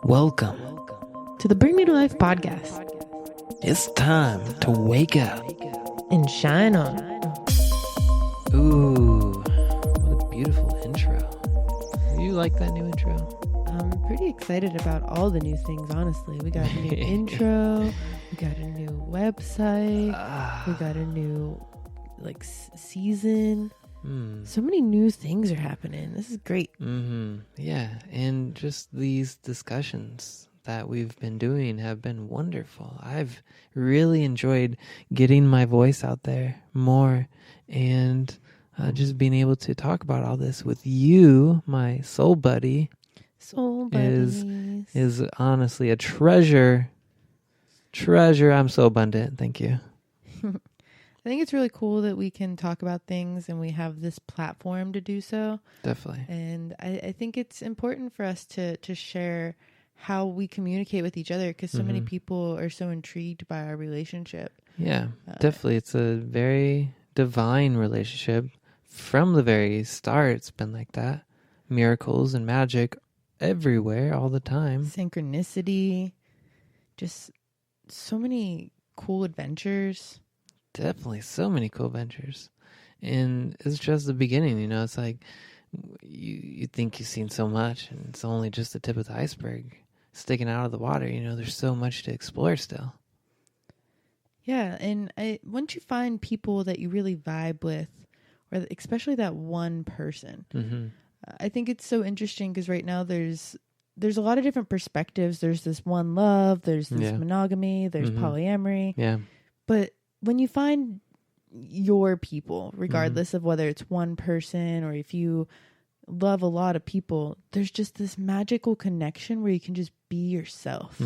Welcome to the Bring Me to Life podcast. It's time to wake up and shine on. Ooh, what a beautiful intro. You like that new intro? I'm pretty excited about all the new things, honestly. We got a new intro, we got a new website, we got a new season. So many new things are happening. This is great. Yeah, and just these discussions that we've been doing have been wonderful. I've really enjoyed getting my voice out there more and just being able to talk about all this with you, my soul buddy. Soul buddies. Is honestly a treasure. I'm so abundant. Thank you. I think it's really cool that we can talk about things and we have this platform to do so. Definitely. And I think it's important for us to share how we communicate with each other, because so many people are so intrigued by our relationship. Yeah, definitely. It's a very divine relationship. From the very start, it's been like that. Miracles and magic everywhere all the time. Synchronicity. Just so many cool adventures. Definitely so many cool adventures. And it's just the beginning, you know. It's like you think you've seen so much and it's only just the tip of the iceberg sticking out of the water. You know, there's so much to explore still. Yeah, and once you find people that you really vibe with, or especially that one person, I think it's so interesting because right now there's a lot of different perspectives. There's this one love, there's this monogamy, there's polyamory. Yeah. But when you find your people, regardless of whether it's one person or if you love a lot of people, there's just this magical connection where you can just be yourself.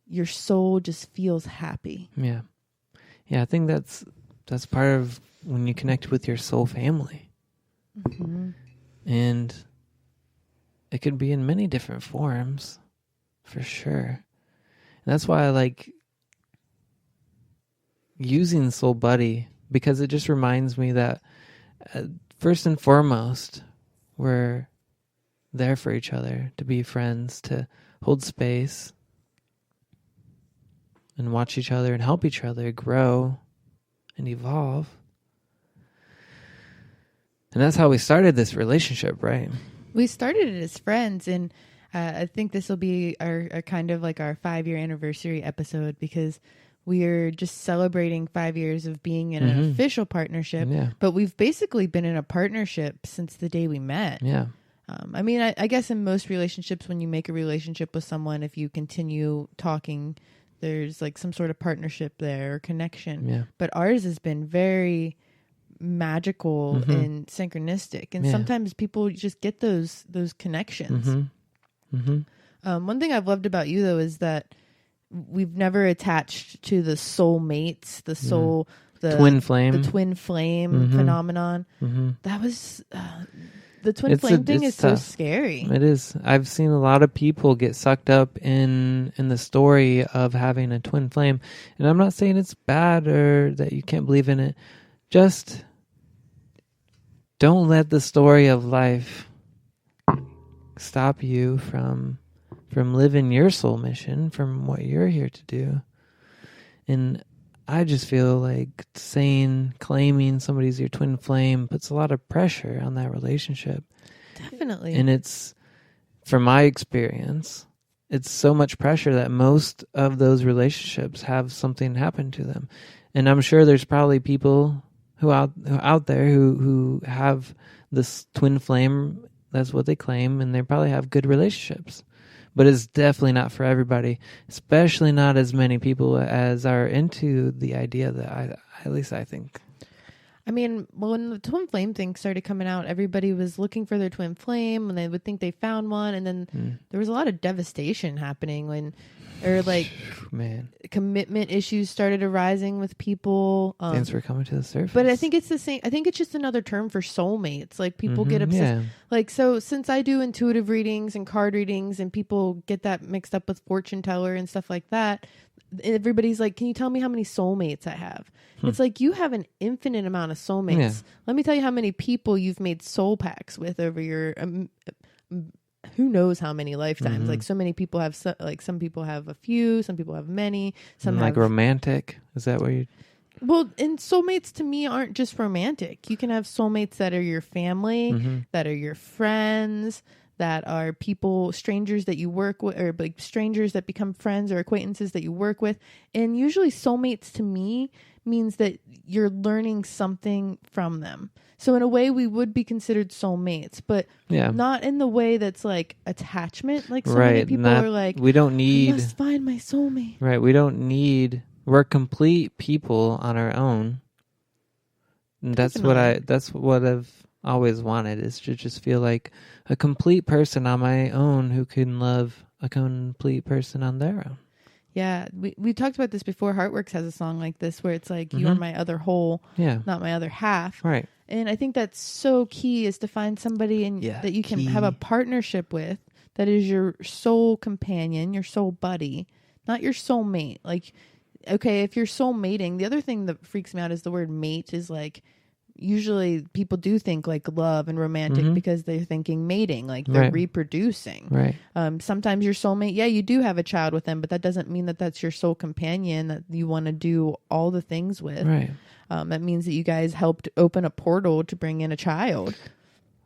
Your soul just feels happy. Yeah. Yeah, I think that's part of when you connect with your soul family. And it could be in many different forms, for sure. And that's why I like using Soul Buddy, because it just reminds me that first and foremost, we're there for each other, to be friends, to hold space and watch each other and help each other grow and evolve. And that's how we started this relationship, right? We started it as friends, and I think this will be our kind of like our 5-year anniversary episode, because we are just celebrating 5 years of being in an official partnership. Yeah. But we've basically been in a partnership since the day we met. Yeah. I mean, I guess in most relationships, when you make a relationship with someone, if you continue talking, there's like some sort of partnership there or connection. Yeah. But ours has been very magical and synchronistic. And sometimes people just get those connections. One thing I've loved about you, though, is that we've never attached to the soul mates, the soul, the twin flame phenomenon. That was the twin flame thing is tough. So scary. It is. I've seen a lot of people get sucked up in the story of having a twin flame, and I'm not saying it's bad or that you can't believe in it. Just don't let the story of life stop you from living your soul mission, from what you're here to do. And I just feel like claiming somebody's your twin flame puts a lot of pressure on that relationship. Definitely. And it's, from my experience, it's so much pressure that most of those relationships have something happen to them. And I'm sure there's probably people who out there who have this twin flame, that's what they claim, and they probably have good relationships. But it's definitely not for everybody, especially not as many people as are into the idea that at least I think. I mean, when the twin flame thing started coming out, everybody was looking for their twin flame and they would think they found one. And then there was a lot of devastation happening commitment issues started arising with people. Things were coming to the surface. But I think it's the same. I think it's just another term for soulmates. Like people get obsessed. Yeah. So since I do intuitive readings and card readings and people get that mixed up with fortune teller and stuff like that, everybody's like, can you tell me how many soulmates I have? It's like, you have an infinite amount of soulmates. Yeah. Let me tell you how many people you've made soul pacts with over your who knows how many lifetimes. Mm-hmm. Like so many people have some people have a few, some people have many, some like have romantic. Is that what you? Well, and soulmates to me aren't just romantic. You can have soulmates that are your family, Mm-hmm. that are your friends, that are people, strangers that you work with, or like strangers that become friends or acquaintances that you work with. And usually soulmates to me means that you're learning something from them. So in a way we would be considered soulmates, but not in the way that's like attachment. Like so many people are like, we don't need, I must find my soulmate. Right. We don't need, we're complete people on our own. And that's what I've always wanted, is to just feel like a complete person on my own who can love a complete person on their own. Yeah, we talked about this before. Heartworks has a song like this where it's like, you are my other whole, not my other half. Right. And I think that's so key, is to find somebody that you can have a partnership with that is your soul companion, your soul buddy, not your soul mate. Like, okay, if you're soul mating, the other thing that freaks me out is the word mate is like, usually people do think like love and romantic because they're thinking mating, like they're reproducing. Right. Sometimes your soulmate, you do have a child with them, but that doesn't mean that that's your soul companion that you want to do all the things with. Right. That means that you guys helped open a portal to bring in a child.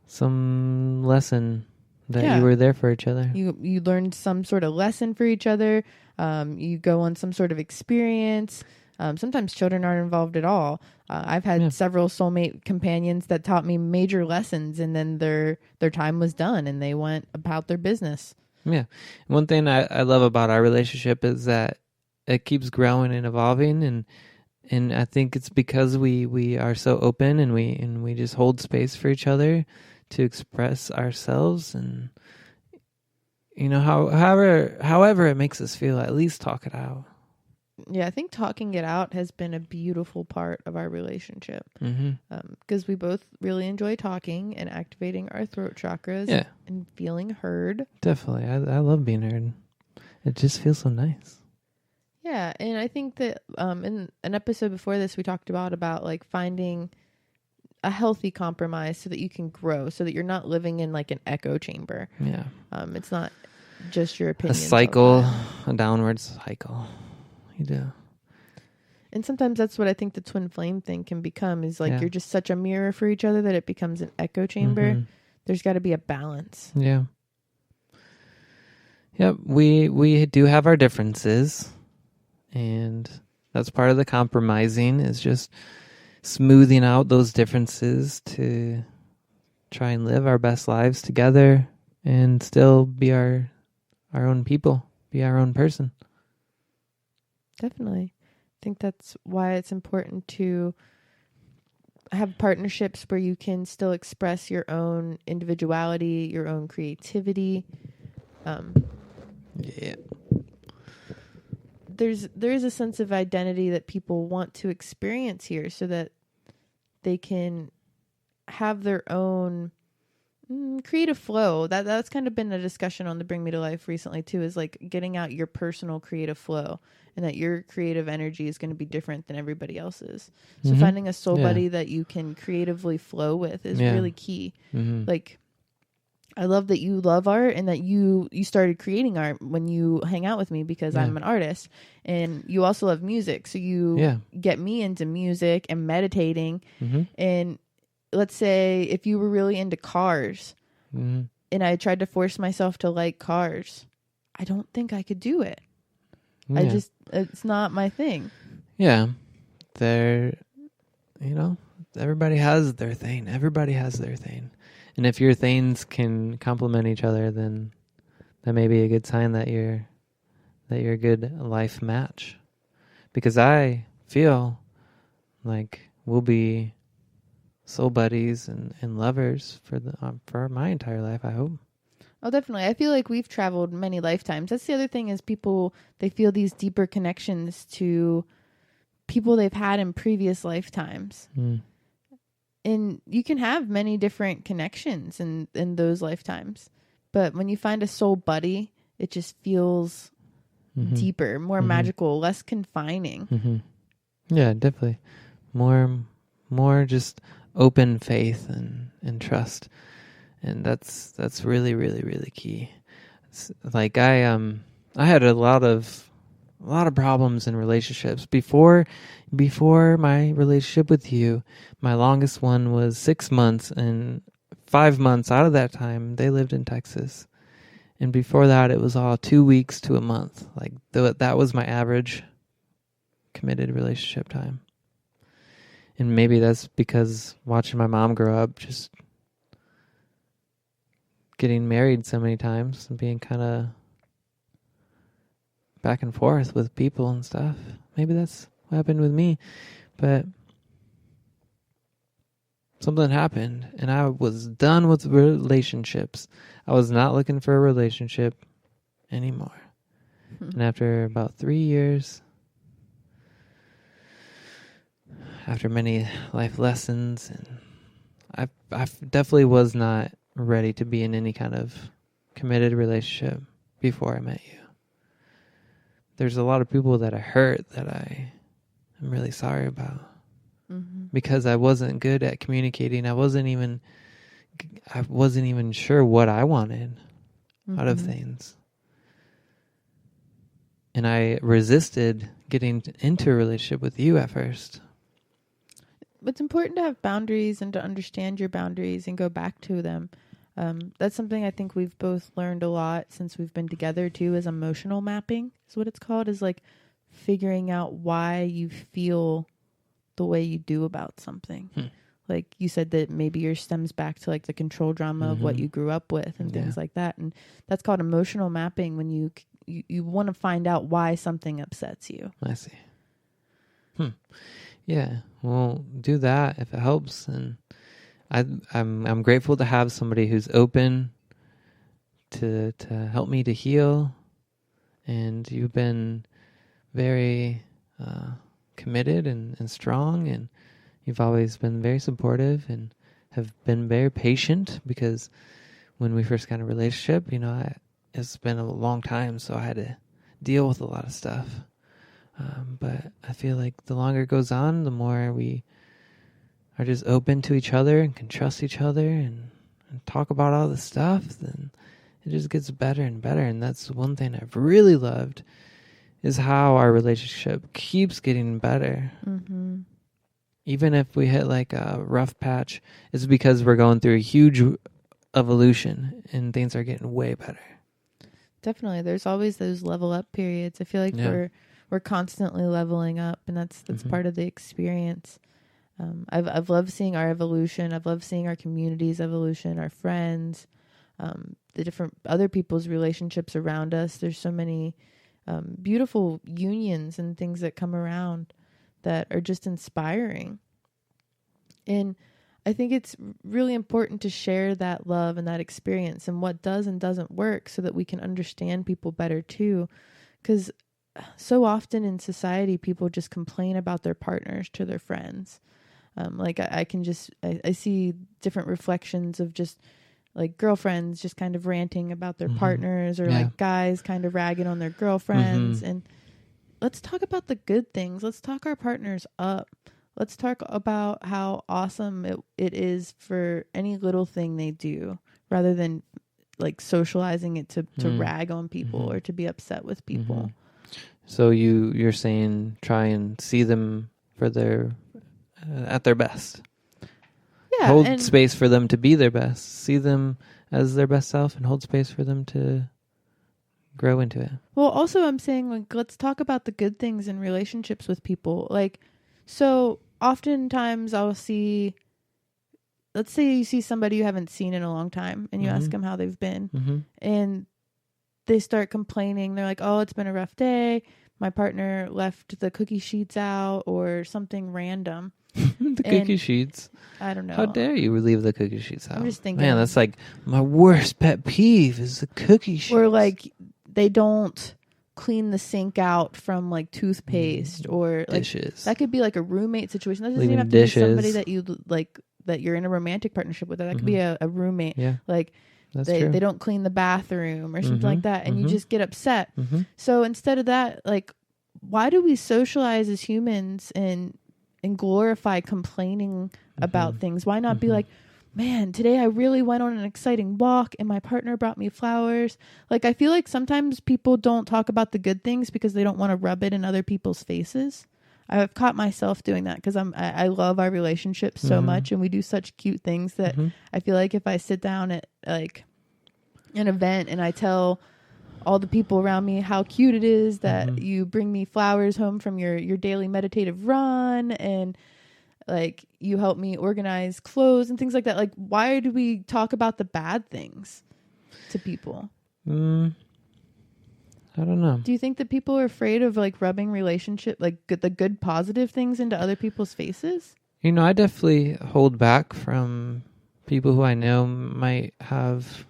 Some lesson that you were there for each other. You learned some sort of lesson for each other. You go on some sort of experience. Sometimes children aren't involved at all. I've had several soulmate companions that taught me major lessons, and then their time was done and they went about their business. Yeah. One thing I love about our relationship is that it keeps growing and evolving, and I think it's because we are so open and we just hold space for each other to express ourselves, and however it makes us feel, at least talk it out. Yeah, I think talking it out has been a beautiful part of our relationship. Because we both really enjoy talking and activating our throat chakras and feeling heard. Definitely. I love being heard. It just feels so nice. Yeah, and I think that in an episode before this, we talked about like finding a healthy compromise so that you can grow, so that you're not living in like an echo chamber. Yeah. It's not just your opinion. A cycle, a downward cycle. You do. And sometimes that's what I think the twin flame thing can become, is like you're just such a mirror for each other that it becomes an echo chamber. There's got to be a balance. Yeah. Yep. We do have our differences, and that's part of the compromising, is just smoothing out those differences to try and live our best lives together and still be our own people, be our own person. Definitely. I think that's why it's important to have partnerships where you can still express your own individuality, your own creativity. Yeah. There is a sense of identity that people want to experience here, so that they can have their own creative flow. That's kind of been a discussion on the Bring Me to Life recently too, is like getting out your personal creative flow, and that your creative energy is going to be different than everybody else's. So finding a soul buddy that you can creatively flow with is really key. Like, I love that you love art, and that you started creating art when you hang out with me, because I'm an artist, and you also love music. So you get me into music and meditating. And let's say if you were really into cars and I tried to force myself to like cars, I don't think I could do it. It's not my thing. Yeah. Everybody has their thing. Everybody has their thing. And if your things can complement each other, then that may be a good sign that you're a good life match. Because I feel like we'll be soul buddies and lovers for my entire life, I hope. Oh, definitely. I feel like we've traveled many lifetimes. That's the other thing, is people, they feel these deeper connections to people they've had in previous lifetimes. And you can have many different connections in those lifetimes. But when you find a soul buddy, it just feels deeper, more magical, less confining. Yeah, definitely. More just open faith and trust. And that's really, really, really key. It's like I had a lot of problems in relationships before my relationship with you. My longest one was 6 months, and 5 months out of that time they lived in Texas. And before that it was all 2 weeks to a month. Like that was my average committed relationship time. And maybe that's because watching my mom grow up, just getting married so many times and being kind of back and forth with people and stuff. Maybe that's what happened with me. But something happened and I was done with relationships. I was not looking for a relationship anymore. And after about 3 years, after many life lessons, and I definitely was not ready to be in any kind of committed relationship before I met you. There's a lot of people that I hurt that I am really sorry about. Because I wasn't good at communicating. I wasn't even sure what I wanted out of things. And I resisted getting into a relationship with you at first. It's important to have boundaries and to understand your boundaries and go back to them. That's something I think we've both learned a lot since we've been together too, is emotional mapping is what it's called, is like figuring out why you feel the way you do about something. Like you said that maybe yours stems back to like the control drama of what you grew up with and things like that. And that's called emotional mapping, when you want to find out why something upsets you. I see. Yeah, well, do that if it helps. And I'm grateful to have somebody who's open to help me to heal. And you've been very committed and strong, and you've always been very supportive and have been very patient, because when we first got in a relationship, it's been a long time, so I had to deal with a lot of stuff. But I feel like the longer it goes on, the more we are just open to each other and can trust each other and talk about all the stuff, then it just gets better and better. And that's one thing I've really loved, is how our relationship keeps getting better. Even if we hit like a rough patch, it's because we're going through a huge evolution and things are getting way better. Definitely. There's always those level up periods. I feel like we're constantly leveling up, and that's part of the experience. I've loved seeing our evolution. I've loved seeing our community's evolution, our friends, the different other people's relationships around us. There's so many beautiful unions and things that come around that are just inspiring. And I think it's really important to share that love and that experience and what does and doesn't work, so that we can understand people better too. Because so often in society, people just complain about their partners to their friends. Like I see different reflections of just like girlfriends just kind of ranting about their partners, or like guys kind of ragging on their girlfriends. And let's talk about the good things. Let's talk our partners up. Let's talk about how awesome it is for any little thing they do, rather than like socializing it to rag on people or to be upset with people. So you're saying try and see them for their at their best. Yeah, hold space for them to be their best. See them as their best self, and hold space for them to grow into it. Well, also I'm saying, like, let's talk about the good things in relationships with people. Like, so oftentimes I'll see, let's say you see somebody you haven't seen in a long time, and you ask them how they've been, and they start complaining. They're like, oh, it's been a rough day. My partner left the cookie sheets out, or something random. Cookie sheets. I don't know. How dare you leave the cookie sheets out? I'm just thinking. Man, that's like my worst pet peeve is the cookie sheets. Or like they don't clean the sink out from like toothpaste, or like dishes. That could be like a roommate situation. That doesn't Leaving even have to dishes. be somebody that you like, that you're in a romantic partnership with. That could be a roommate. Yeah. Like they don't clean the bathroom or something like that, and you just get upset. So instead of that, like, why do we socialize as humans and glorify complaining about things? Why not be like, man, today I really went on an exciting walk and my partner brought me flowers. Like, I feel like sometimes people don't talk about the good things because they don't want to rub it in other people's faces. I've caught myself doing that because I love our relationship so much, and we do such cute things that I feel like if I sit down at like an event and I tell all the people around me how cute it is that you bring me flowers home from your daily meditative run, and like you help me organize clothes and things like that. Like, why do we talk about the bad things to people? I don't know. Do you think that people are afraid of like rubbing the good positive things into other people's faces? You know, I definitely hold back from people who I know might have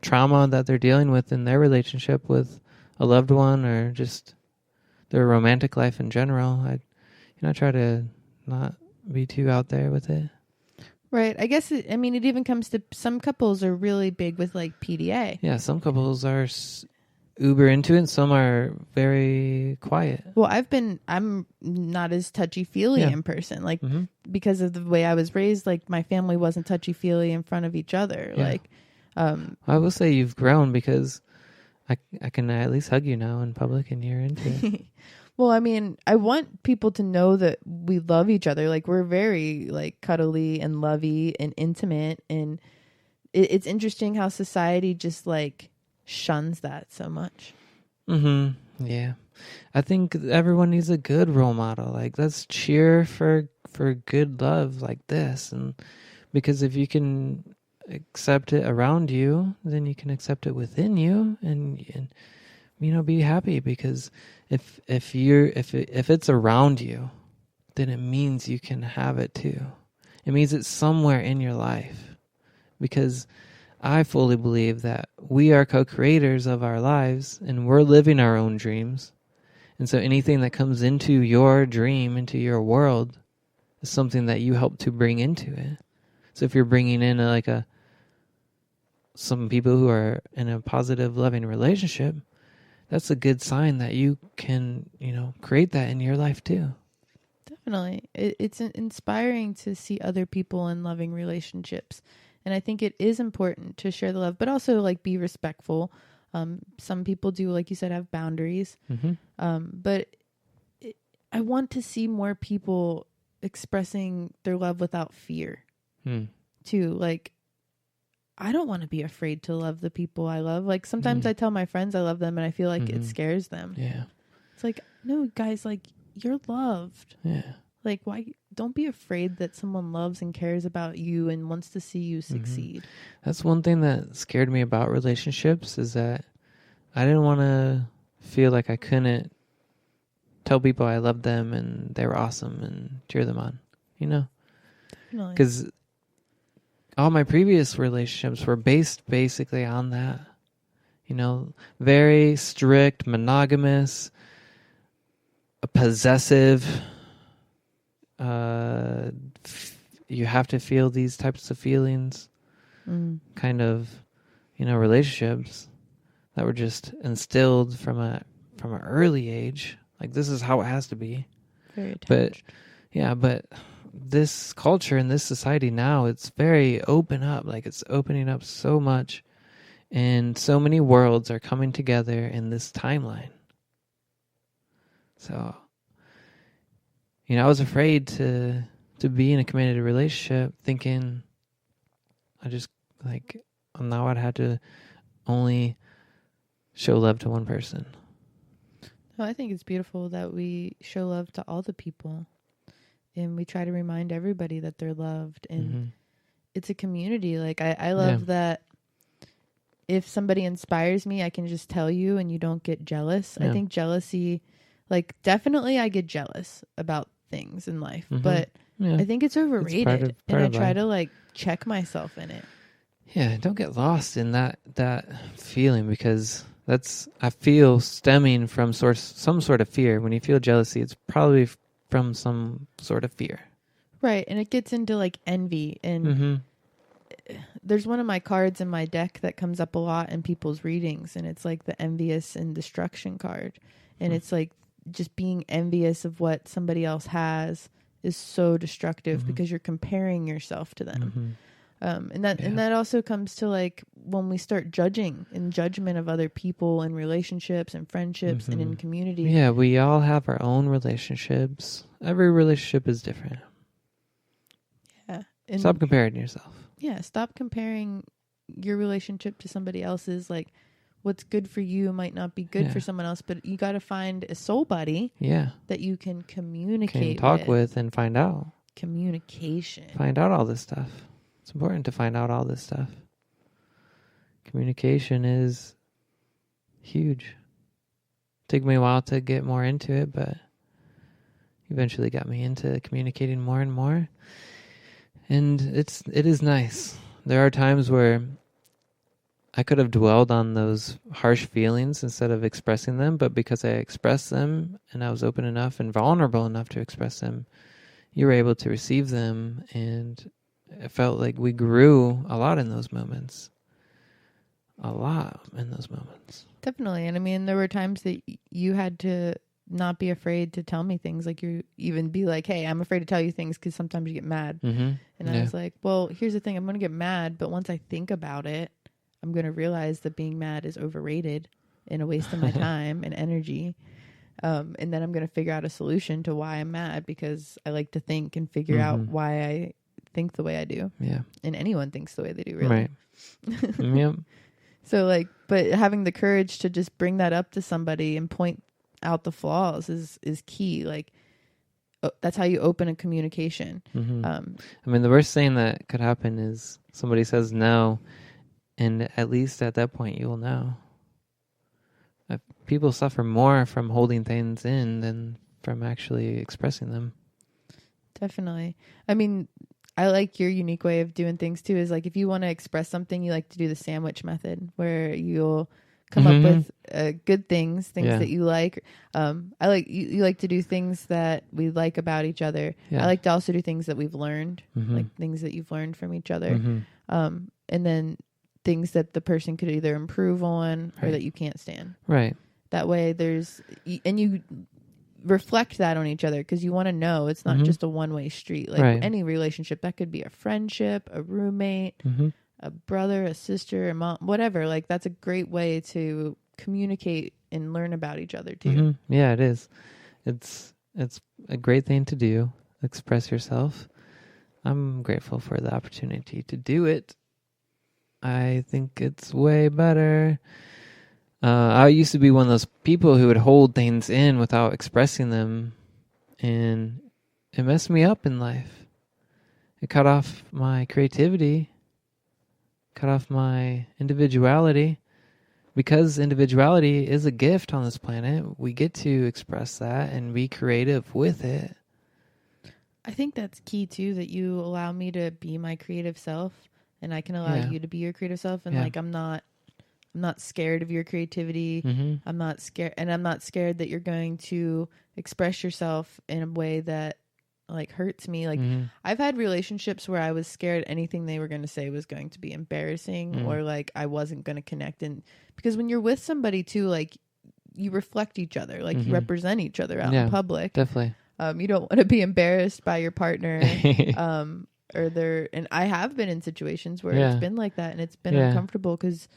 trauma that they're dealing with in their relationship with a loved one, or just their romantic life in general. I try to not be too out there with it. Right. I guess, it even comes to some couples are really big with like PDA. Yeah, some couples are uber into it, and some are very quiet. Well, I'm not as touchy-feely in person, like because of the way I was raised. Like, my family wasn't touchy-feely in front of each other. Yeah. Like, I will say you've grown, because I can at least hug you now in public and you're into it. Well, I mean, I want people to know that we love each other. Like, we're very like cuddly and lovey and intimate, and it's interesting how society just like shuns that so much. Yeah, I think everyone needs a good role model. Like, let's cheer for good love like this, and because if you can accept it around you, then you can accept it within you, and be happy, because if it's around you, then it means you can have it too. It means it's somewhere in your life, because I fully believe that we are co-creators of our lives, and we're living our own dreams. And so anything that comes into your dream, into your world, is something that you help to bring into it. So if you're bringing in some people who are in a positive, loving relationship, that's a good sign that you can, create that in your life too. Definitely. It's inspiring to see other people in loving relationships. And I think it is important to share the love, but also like be respectful. Some people do, like you said, have boundaries. But I want to see more people expressing their love without fear too. Like, I don't want to be afraid to love the people I love. Like, sometimes I tell my friends I love them and I feel like it scares them. Yeah. It's like, no, guys, like, you're loved. Yeah. Like, why? Don't be afraid that someone loves and cares about you and wants to see you succeed. That's one thing that scared me about relationships, is that I didn't want to feel like I couldn't tell people I loved them and they were awesome and cheer them on, Definitely. Because all my previous relationships were based basically on that. Very strict, monogamous, possessive. You have to feel these types of feelings, kind of, relationships that were just instilled from an early age. Like, this is how it has to be. Very attached. But this culture and this society now, it's very open up. Like, it's opening up so much, and so many worlds are coming together in this timeline. So, I was afraid to be in a committed relationship, thinking now I'd have to only show love to one person. No, I think it's beautiful that we show love to all the people, and we try to remind everybody that they're loved, and it's a community. Like, I love that if somebody inspires me, I can just tell you and you don't get jealous. I think jealousy, like, definitely I get jealous about things in life, but I think it's overrated. It's part of I try to like check myself in it. Yeah, don't get lost in that feeling, because I feel stemming from some sort of fear. When you feel jealousy, it's probably from some sort of fear. Right, and it gets into like envy, and there's one of my cards in my deck that comes up a lot in people's readings, and it's like the envious and destruction card, and it's like just being envious of what somebody else has is so destructive because you're comparing yourself to them. And that also comes to like when we start judging and judgment of other people and relationships and friendships and in community. Yeah, we all have our own relationships. Every relationship is different. Yeah. Stop comparing yourself. Yeah, stop comparing your relationship to somebody else's. Like, what's good for you might not be good for someone else, but you got to find a soul buddy that you can communicate talk with and find out. Communication. Find out all this stuff. It's important to find out all this stuff. Communication is huge. Took me a while to get more into it, but eventually got me into communicating more and more. And it is nice. There are times where I could have dwelled on those harsh feelings instead of expressing them, but because I expressed them and I was open enough and vulnerable enough to express them, you were able to receive them, and it felt like we grew a lot in those moments. A lot in those moments. Definitely. And I mean, there were times that you had to not be afraid to tell me things. Like, you even be like, hey, I'm afraid to tell you things because sometimes you get mad. And I was like, well, here's the thing. I'm going to get mad, but once I think about it, I'm going to realize that being mad is overrated and a waste of my time and energy. And then I'm going to figure out a solution to why I'm mad, because I like to think and figure out why I think the way I do. Yeah. And anyone thinks the way they do, really. Right. Yep. So like, but having the courage to just bring that up to somebody and point out the flaws is key. Like, that's how you open a communication. I mean, the worst thing that could happen is somebody says no, and at least at that point you will know. People suffer more from holding things in than from actually expressing them. Definitely. I mean, I like your unique way of doing things too. Is like, if you want to express something, you like to do the sandwich method, where you'll come up with good things that you like. I like you like to do things that we like about each other. I like to also do things that we've learned, like things that you've learned from each other, and then things that the person could either improve on or that you can't stand. Right. That way and you reflect that on each other, because you want to know it's not just a one-way street. Like any relationship, that could be a friendship, a roommate, a brother, a sister, a mom, whatever. Like, that's a great way to communicate and learn about each other too. Yeah, it is. It's a great thing to do. Express yourself. I'm grateful for the opportunity to do it. I think it's way better. I used to be one of those people who would hold things in without expressing them, and it messed me up in life. It cut off my creativity, cut off my individuality. Because individuality is a gift on this planet, we get to express that and be creative with it. I think that's key too, that you allow me to be my creative self, and I can allow you to be your creative self. And like, I'm not scared of your creativity. I'm not scared that you're going to express yourself in a way that like hurts me. Like, I've had relationships where I was scared anything they were going to say was going to be embarrassing, or like I wasn't going to connect. And because when you're with somebody too, like, you reflect each other, like you represent each other out in public. Definitely. You don't want to be embarrassed by your partner. And I have been in situations where it's been like that, and it's been uncomfortable, because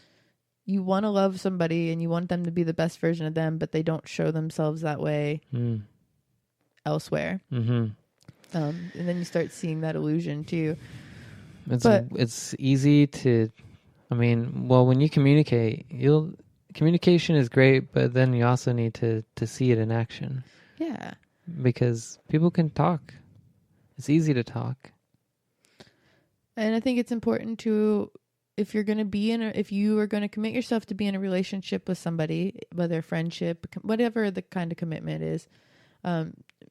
you want to love somebody and you want them to be the best version of them, but they don't show themselves that way elsewhere. And then you start seeing that illusion too. It's easy to, when you communicate, communication is great, but then you also need to see it in action. Yeah. Because people can talk. It's easy to talk. And I think it's important to, if you are going to commit yourself to be in a relationship with somebody, whether a friendship, whatever the kind of commitment is,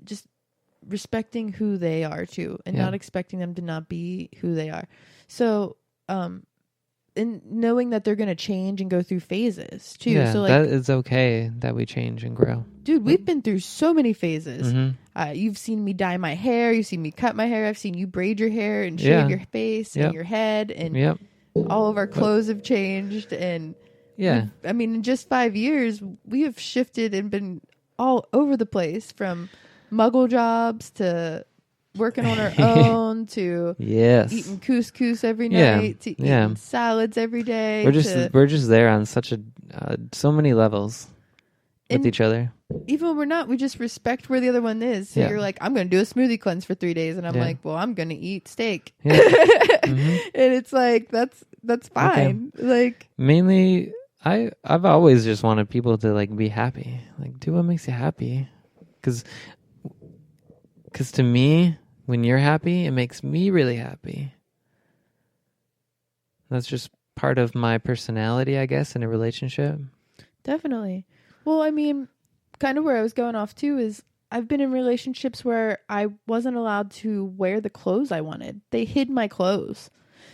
just respecting who they are too, and not expecting them to not be who they are. So, and knowing that they're going to change and go through phases too. Yeah, so like, that is okay that we change and grow. Dude, we've been through so many phases. You've seen me dye my hair. You've seen me cut my hair. I've seen you braid your hair and shave your face and your head. And all of our clothes have changed. And in just 5 years, we have shifted and been all over the place, from muggle jobs to working on our own to yes, eating couscous every Yeah. night to Yeah. eating salads every day. we're just there on such a so many levels with And each other. even when we're not, we just respect where the other one is. So Yeah. you're like, I'm going to do a smoothie cleanse for 3 days. And I'm Yeah. like, well, I'm going to eat steak. Yeah. Mhm. And it's like, that's fine. Like, Mainly, I've always just wanted people to like be happy. Like, do what makes you happy. Because to me, when you're happy, it makes me really happy. That's just part of my personality, I guess, in a relationship. definitely. Well, I mean, kind of where I was going off too is I've been in relationships where I wasn't allowed to wear the clothes I wanted. They hid my clothes.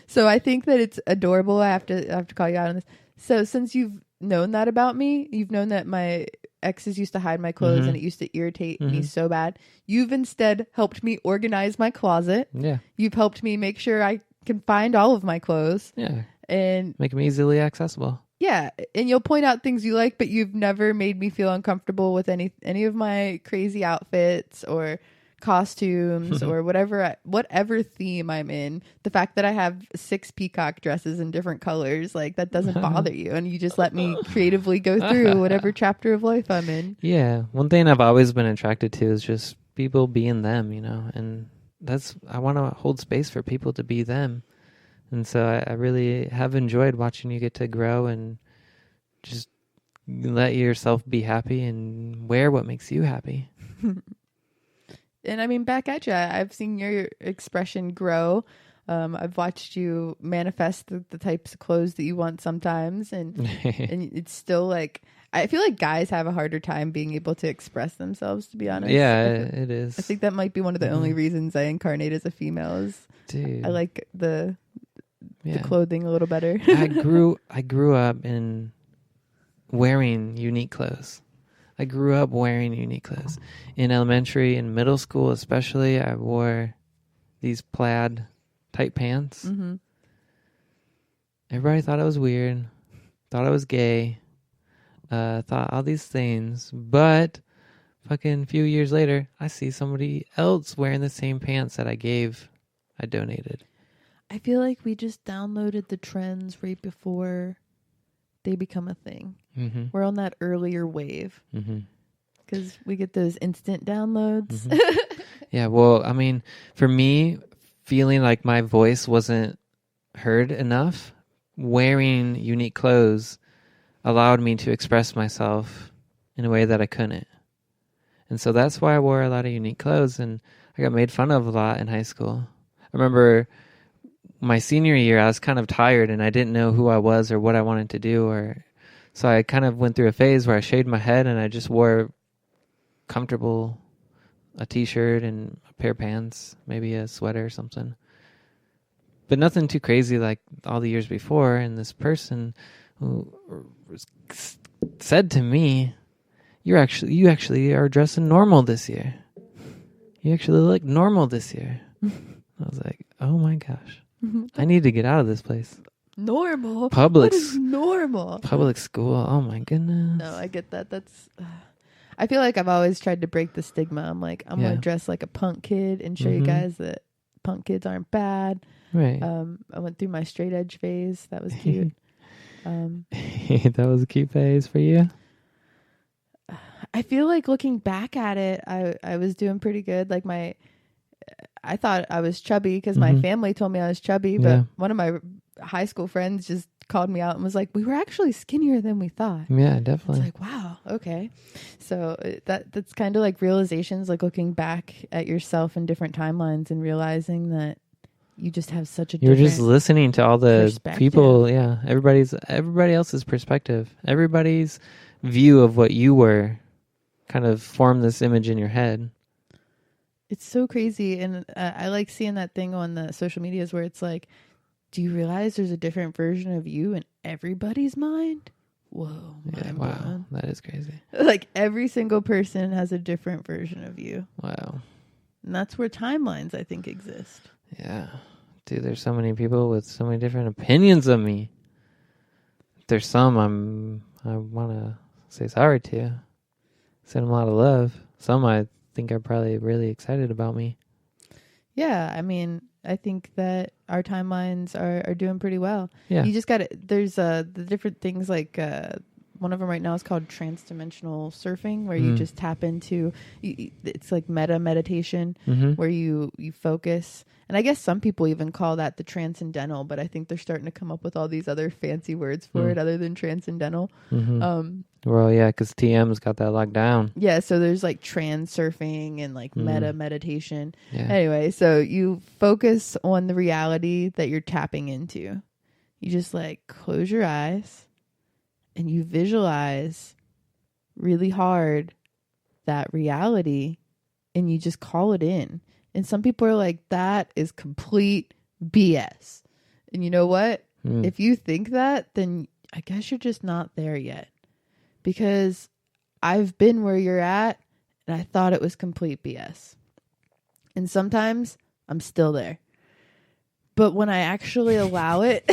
So I think that it's adorable. I have to call you out on this. So since you've known that about me, you've known that my exes used to hide my clothes Mhm. and it used to irritate me Mhm. so bad. You've instead helped me organize my closet. Yeah. You've helped me make sure I can find all of my clothes. Yeah. And Make them easily accessible. yeah, and you'll point out things you like, but you've never made me feel uncomfortable with any of my crazy outfits or costumes or whatever theme I'm in. The fact that I have 6 peacock dresses in different colors, like that doesn't bother you, and you just let me creatively go through whatever chapter of life I'm in. Yeah. One thing I've always been attracted to is just people being them, and I want to hold space for people to be them. And so I really have enjoyed watching you get to grow and just let yourself be happy and wear what makes you happy. And I mean, back at you, I've seen your expression grow. I've watched you manifest the types of clothes that you want sometimes. And it's still like, I feel like guys have a harder time being able to express themselves, to be honest. Yeah, it is. I think that might be one of the only reasons I incarnate as a female is Dude. I like the clothing a little better. I grew up in wearing unique clothes. I grew up wearing unique clothes. In elementary and middle school especially, I wore these plaid tight pants. Mm-hmm. Everybody thought I was weird, thought I was gay, thought all these things. But fucking few years later, I see somebody else wearing the same pants that I donated. I feel like we just downloaded the trends right before they become a thing. Mm-hmm. We're on that earlier wave because we get those instant downloads. Mm-hmm. Yeah, well, I mean, for me, feeling like my voice wasn't heard enough, wearing unique clothes allowed me to express myself in a way that I couldn't. And so that's why I wore a lot of unique clothes, and I got made fun of a lot in high school. I remember my senior year, I was kind of tired and I didn't know who I was or what I wanted to do, so I kind of went through a phase where I shaved my head and I just wore a t-shirt and a pair of pants, maybe a sweater or something. But nothing too crazy like all the years before. And this person who said to me, you actually are dressing normal this year. You actually look normal this year. I was like, oh my gosh. I need to get out of this place. Normal? What is normal? Public school. Oh my goodness. No, I get that. That's... I feel like I've always tried to break the stigma. I'm like, I'm going to dress like a punk kid and show you guys that punk kids aren't bad. Right. I went through my straight edge phase. That was cute. That was a cute phase for you? I feel like looking back at it, I was doing pretty good. Like I thought I was chubby because my family told me I was chubby, but one of my high school friends just called me out and was like, we were actually skinnier than we thought. Yeah, definitely. It's like, wow, okay. So that's kind of like realizations, like looking back at yourself in different timelines and realizing that you just have such a You're just listening to all the people, everybody else's perspective. Everybody's view of what you were kind of formed this image in your head. It's so crazy. And I like seeing that thing on the social medias where it's like, do you realize there's a different version of you in everybody's mind? Whoa. Yeah, wow. That is crazy. Like every single person has a different version of you. Wow. And that's where timelines, I think, exist. Yeah. Dude, there's so many people with so many different opinions of me. There's some I want to say sorry to. Send them a lot of love. Some I think are probably really excited about me. Yeah, I mean, I think that our timelines are doing pretty well. Yeah. You just got to, there's the different things like one of them right now is called transdimensional surfing, where you just tap into, it's like meditation, where you focus. And I guess some people even call that the transcendental, but I think they're starting to come up with all these other fancy words for it other than transcendental. Well, yeah, because TM's got that locked down. Yeah, so there's like trans surfing and like meditation. Yeah. Anyway, so you focus on the reality that you're tapping into. You just like close your eyes and you visualize really hard that reality and you just call it in. And some people are like, that is complete BS. And you know what? If you think that, then I guess you're just not there yet. Because I've been where you're at and I thought it was complete BS. And sometimes I'm still there. But when I actually allow it,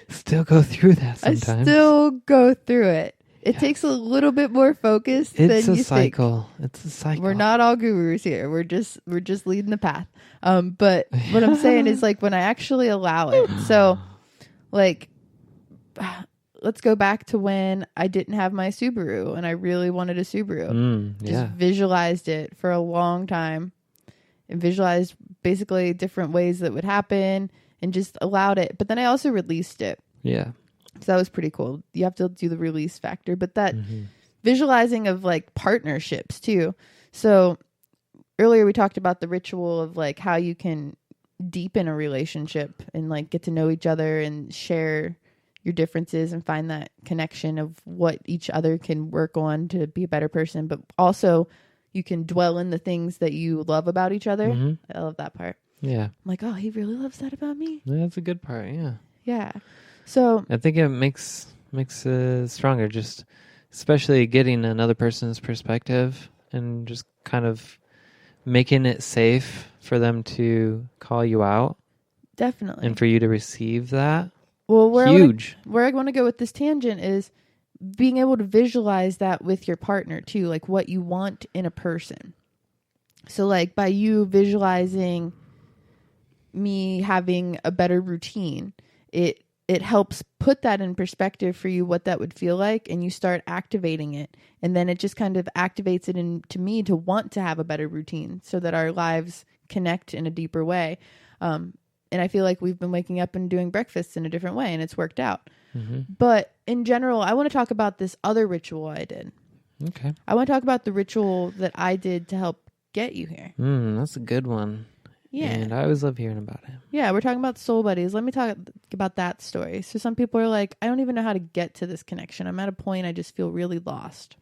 still go through that sometimes. I still go through it. It takes a little bit more focus than you think. It's a cycle. It's a cycle. We're not all gurus here. We're just leading the path. But what I'm saying is like when I actually allow it. So like let's go back to when I didn't have my Subaru and I really wanted a Subaru. Just visualized it for a long time and visualized basically different ways that would happen and just allowed it. But then I also released it. Yeah. So that was pretty cool. You have to do the release factor, but that visualizing of like partnerships too. So earlier we talked about the ritual of like how you can deepen a relationship and like get to know each other and share your differences and find that connection of what each other can work on to be a better person. But also you can dwell in the things that you love about each other. I love that part. Yeah. I'm like, oh, he really loves that about me. That's a good part. Yeah. Yeah. So I think it makes stronger, just especially getting another person's perspective and just kind of making it safe for them to call you out. Definitely. And for you to receive that. Well, where I want to go with this tangent is being able to visualize that with your partner too, like what you want in a person. So like by you visualizing me having a better routine, it helps put that in perspective for you, what that would feel like, and you start activating it. And then it just kind of activates it into me to want to have a better routine so that our lives connect in a deeper way. And I feel like we've been waking up and doing breakfasts in a different way and it's worked out. But in general, I want to talk about this other ritual I did. Okay. I want to talk about the ritual that I did to help get you here. That's a good one. Yeah. And I always love hearing about it. Yeah, we're talking about soul buddies. Let me talk about that story. So some people are like, I don't even know how to get to this connection. I'm at a point I just feel really lost.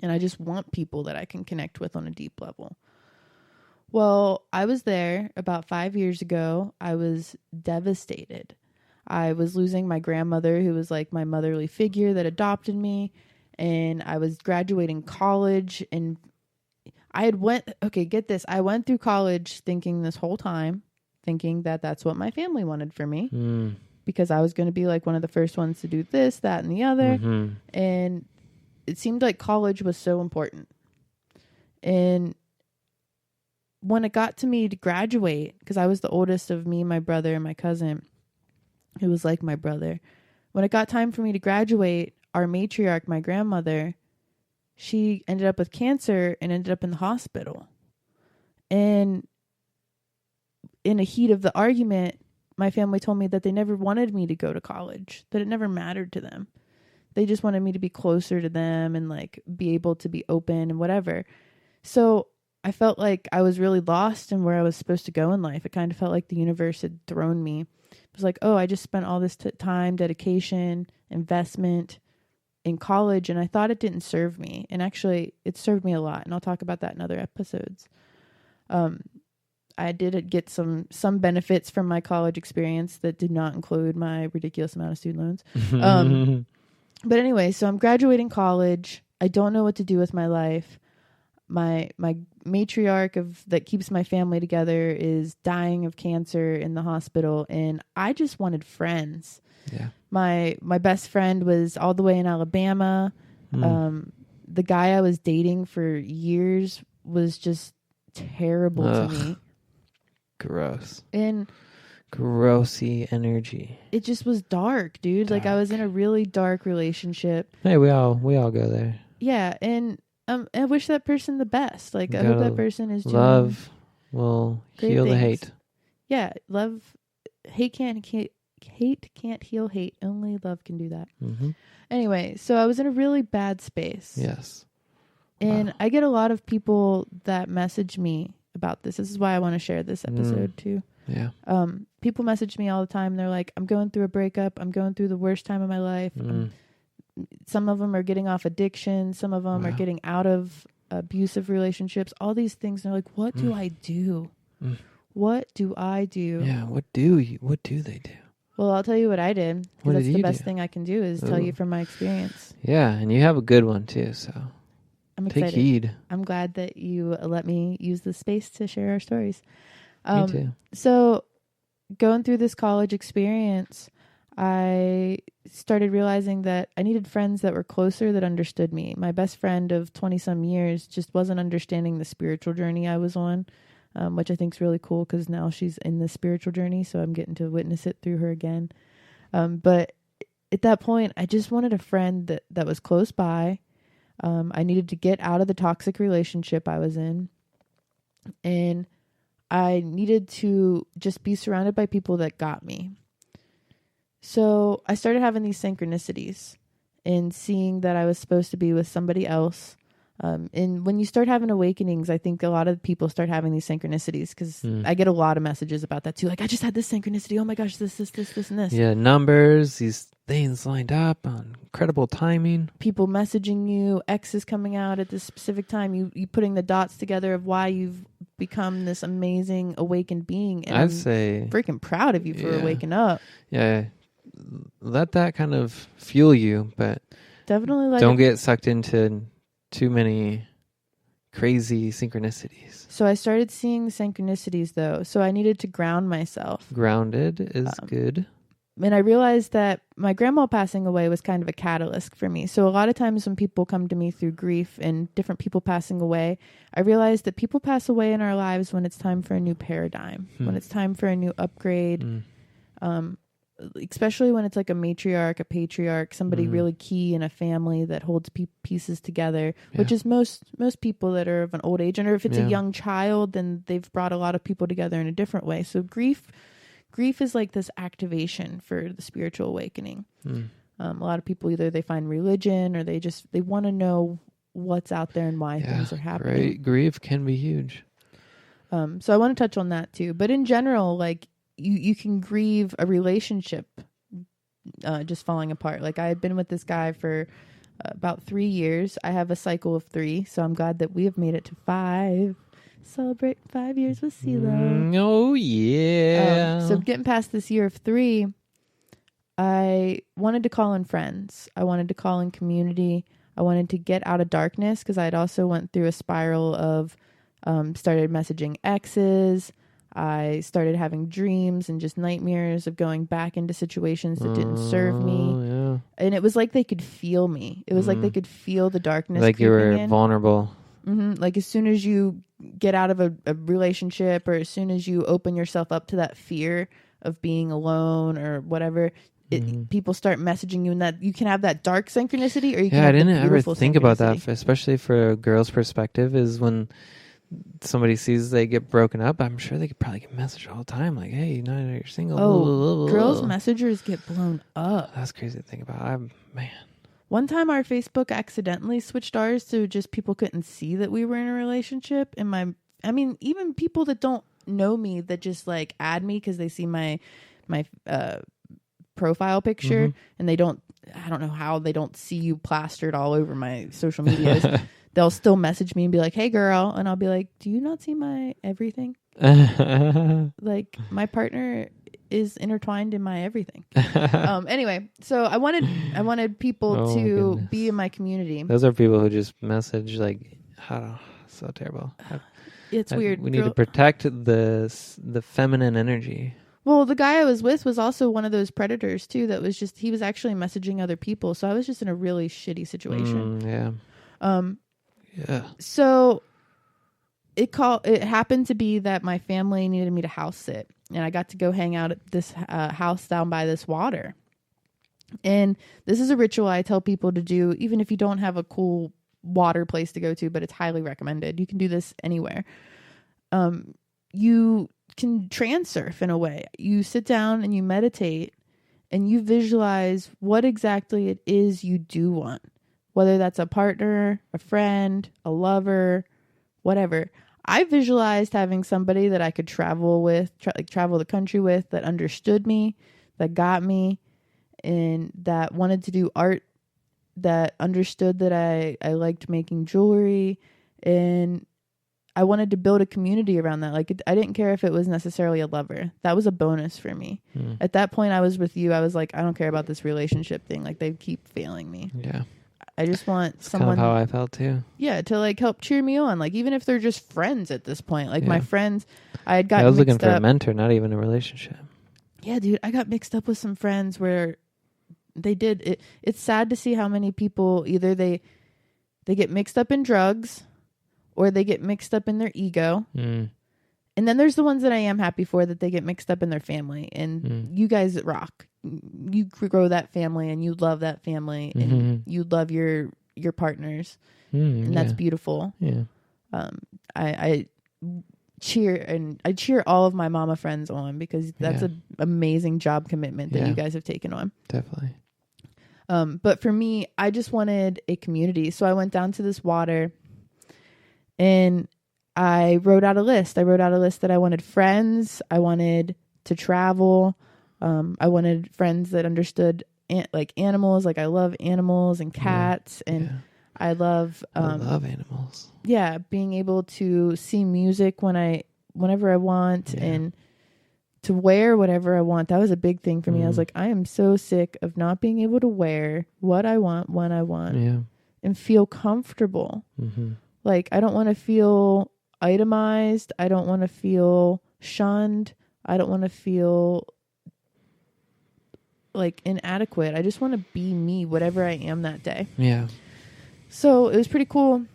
And I just want people that I can connect with on a deep level. Well, I was there about 5 years ago. I was devastated. I was losing my grandmother, who was like my motherly figure that adopted me. And I was graduating college and I went through college thinking this whole time, thinking that that's what my family wanted for me because I was going to be like one of the first ones to do this, that, and the other. And it seemed like college was so important. And when it got to me to graduate, because I was the oldest of me, my brother, and my cousin, who was like my brother. When it got time for me to graduate, our matriarch, my grandmother, she ended up with cancer and ended up in the hospital. And in a heat of the argument, my family told me that they never wanted me to go to college, that it never mattered to them. They just wanted me to be closer to them and like be able to be open and whatever. So I felt like I was really lost in where I was supposed to go in life. It kind of felt like the universe had thrown me. It was like, oh, I just spent all this time, dedication, investment in college, and I thought it didn't serve me. And actually, it served me a lot, and I'll talk about that in other episodes. I did get some benefits from my college experience that did not include my ridiculous amount of student loans. But anyway, so I'm graduating college. I don't know what to do with my life. My matriarch that keeps my family together is dying of cancer in the hospital, and I just wanted friends. Yeah. My best friend was all the way in Alabama. The guy I was dating for years was just terrible to me. Gross. And grossy energy. It just was dark, dude. Dark. Like I was in a really dark relationship. Hey, we all go there. Yeah, and I wish that person the best. Like I hope that person is doing love will heal the hate. Yeah, hate can't heal hate. Only love can do that. Mm-hmm. Anyway, so I was in a really bad space. Yes. And I get a lot of people that message me about this. This is why I want to share this episode too. Yeah. People message me all the time. They're like, I'm going through a breakup. I'm going through the worst time of my life. Some of them are getting off addiction. Some of them are getting out of abusive relationships. All these things. They're like, what do I do? What do I do? Yeah. What do they do? Well, I'll tell you what I did. What That's did the you best do? thing I can do is tell you from my experience. Yeah. And you have a good one too. So I'm excited. take heed. I'm glad that you let me use the space to share our stories. Me too. So going through this college experience, I started realizing that I needed friends that were closer, that understood me. My best friend of 20 some years just wasn't understanding the spiritual journey I was on, which I think is really cool because now she's in the spiritual journey. So I'm getting to witness it through her again. But at that point, I just wanted a friend that was close by. I needed to get out of the toxic relationship I was in. And I needed to just be surrounded by people that got me. So I started having these synchronicities and seeing that I was supposed to be with somebody else. And when you start having awakenings, I think a lot of people start having these synchronicities because I get a lot of messages about that too. Like, I just had this synchronicity. Oh my gosh, this, and this. Yeah, numbers, these things lined up on incredible timing. People messaging you, exes coming out at this specific time. You putting the dots together of why you've become this amazing awakened being. And I'd say freaking proud of you for waking up. Yeah. Let that kind of fuel you, but definitely don't get sucked into too many crazy synchronicities. So I started seeing synchronicities though. So I needed to ground myself. Grounded is good. And I realized that my grandma passing away was kind of a catalyst for me. So a lot of times when people come to me through grief and different people passing away, I realized that people pass away in our lives when it's time for a new paradigm, when it's time for a new upgrade. Especially when it's like a matriarch, a patriarch, somebody really key in a family that holds pieces together, which is most people that are of an old age. And if it's a young child, then they've brought a lot of people together in a different way. So grief is like this activation for the spiritual awakening. A lot of people, either they find religion or they want to know what's out there and why things are happening. Grief can be huge. So I want to touch on that too. But in general, like, you can grieve a relationship just falling apart. Like, I had been with this guy for about 3 years. I have a cycle of 3, so I'm glad that we have made it to 5. Celebrate 5 years with Selo. Oh, yeah. So getting past this year of 3, I wanted to call in friends. I wanted to call in community. I wanted to get out of darkness because I had also went through a spiral of started messaging exes. I started having dreams and just nightmares of going back into situations that didn't serve me. Yeah. And it was like they could feel me. It was like they could feel the darkness. Like you were vulnerable. Like as soon as you get out of a relationship, or as soon as you open yourself up to that fear of being alone or whatever, people start messaging you, and that you can have that dark synchronicity, or you can have I didn't the ever beautiful think about that, synchronicity. especially for a girl's perspective, is when somebody sees they get broken up, I'm sure they could probably get messaged all the time, like, hey, you're single. Oh, girls' messengers get blown up. That's crazy to think about. Man. One time our Facebook accidentally switched ours to just people couldn't see that we were in a relationship. And even people that don't know me, that just like add me because they see my profile picture, and I don't know how they don't see you plastered all over my social medias. They'll still message me and be like, hey girl. And I'll be like, do you not see my everything? Like, my partner is intertwined in my everything. Anyway, so I wanted people to be in my community. Those are people who just message like, so terrible. It's weird. We need to protect the feminine energy. Well, the guy I was with was also one of those predators too. He was actually messaging other people. So I was just in a really shitty situation. Yeah. Yeah. So it happened to be that my family needed me to house sit, and I got to go hang out at this house down by this water. And this is a ritual I tell people to do, even if you don't have a cool water place to go to, but it's highly recommended. You can do this anywhere. You can transurf in a way. You sit down and you meditate and you visualize what exactly it is you do want, whether that's a partner, a friend, a lover, whatever. I visualized having somebody that I could travel with, travel the country with, that understood me, that got me, and that wanted to do art, that understood that I liked making jewelry, and I wanted to build a community around that. Like, I didn't care if it was necessarily a lover. That was a bonus for me. At that point, I was with you. I was like, I don't care about this relationship thing. Like, they keep failing me. Yeah. I just want That's someone, kind of how I felt too. yeah, to like help cheer me on. Like, even if they're just friends at this point, like my friends, I had I gotten was looking for up. a mentor, not even a relationship. Yeah, dude, I got mixed up with some friends where they did it. It's sad to see how many people either they get mixed up in drugs or they get mixed up in their ego. And then there's the ones that I am happy for, that they get mixed up in their family. And you guys rock. You grow that family and you love that family and you love your partners. And that's beautiful. Yeah. I cheer all of my mama friends on, because that's an amazing job commitment that you guys have taken on. Definitely. But for me, I just wanted a community. So I went down to this water and I wrote out a list. I wrote out a list that I wanted friends. I wanted to travel. I wanted friends that understood like animals. Like, I love animals and cats, and I love animals. Yeah, being able to see music whenever I want, and to wear whatever I want. That was a big thing for me. I was like, I am so sick of not being able to wear what I want when I want and feel comfortable. Like, I don't want to feel itemized. I don't want to feel shunned. I don't want to feel like inadequate. I just want to be me, whatever I am that day. Yeah. So it was pretty cool.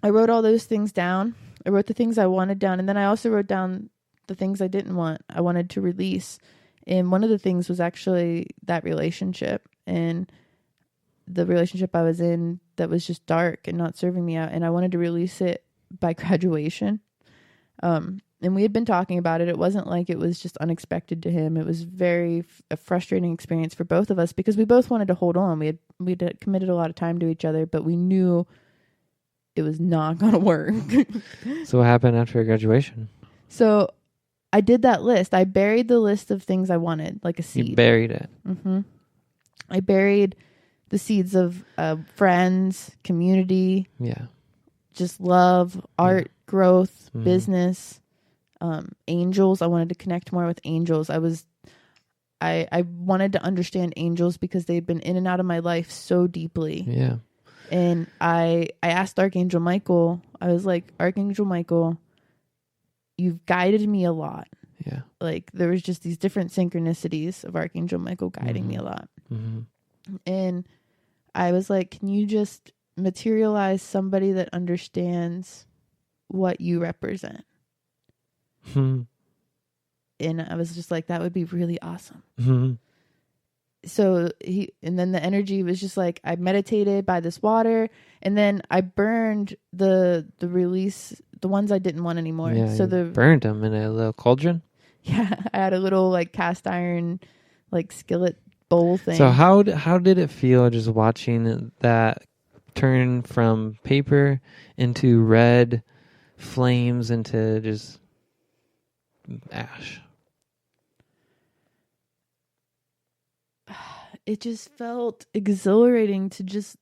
I wrote all those things down. I wrote the things I wanted down. And then I also wrote down the things I didn't want. I wanted to release. And one of the things was actually that relationship. And the relationship I was in that was just dark and not serving me out. And I wanted to release it by graduation. And we had been talking about it. It wasn't like it was just unexpected to him. It was a frustrating experience for both of us, because we both wanted to hold on. We'd committed a lot of time to each other, but we knew it was not going to work. So what happened after your graduation? So I did that list. I buried the list of things I wanted, like a seed. You buried it. I buried the seeds of friends, community, just love, art, growth, business, angels. I wanted to connect more with angels. I wanted to understand angels because they'd been in and out of my life so deeply. Yeah. And I asked Archangel Michael, I was like, Archangel Michael, you've guided me a lot. Yeah. Like, there was just these different synchronicities of Archangel Michael guiding me a lot. And I was like, can you just materialize somebody that understands what you represent? And I was just like, that would be really awesome. So and then the energy was just like, I meditated by this water, and then I burned the release, the ones I didn't want anymore. Yeah, so burned them in a little cauldron. Yeah, I had a little like cast iron, like skillet bowl thing. So how did it feel just watching that turn from paper into red flames into just ash? It just felt exhilarating to just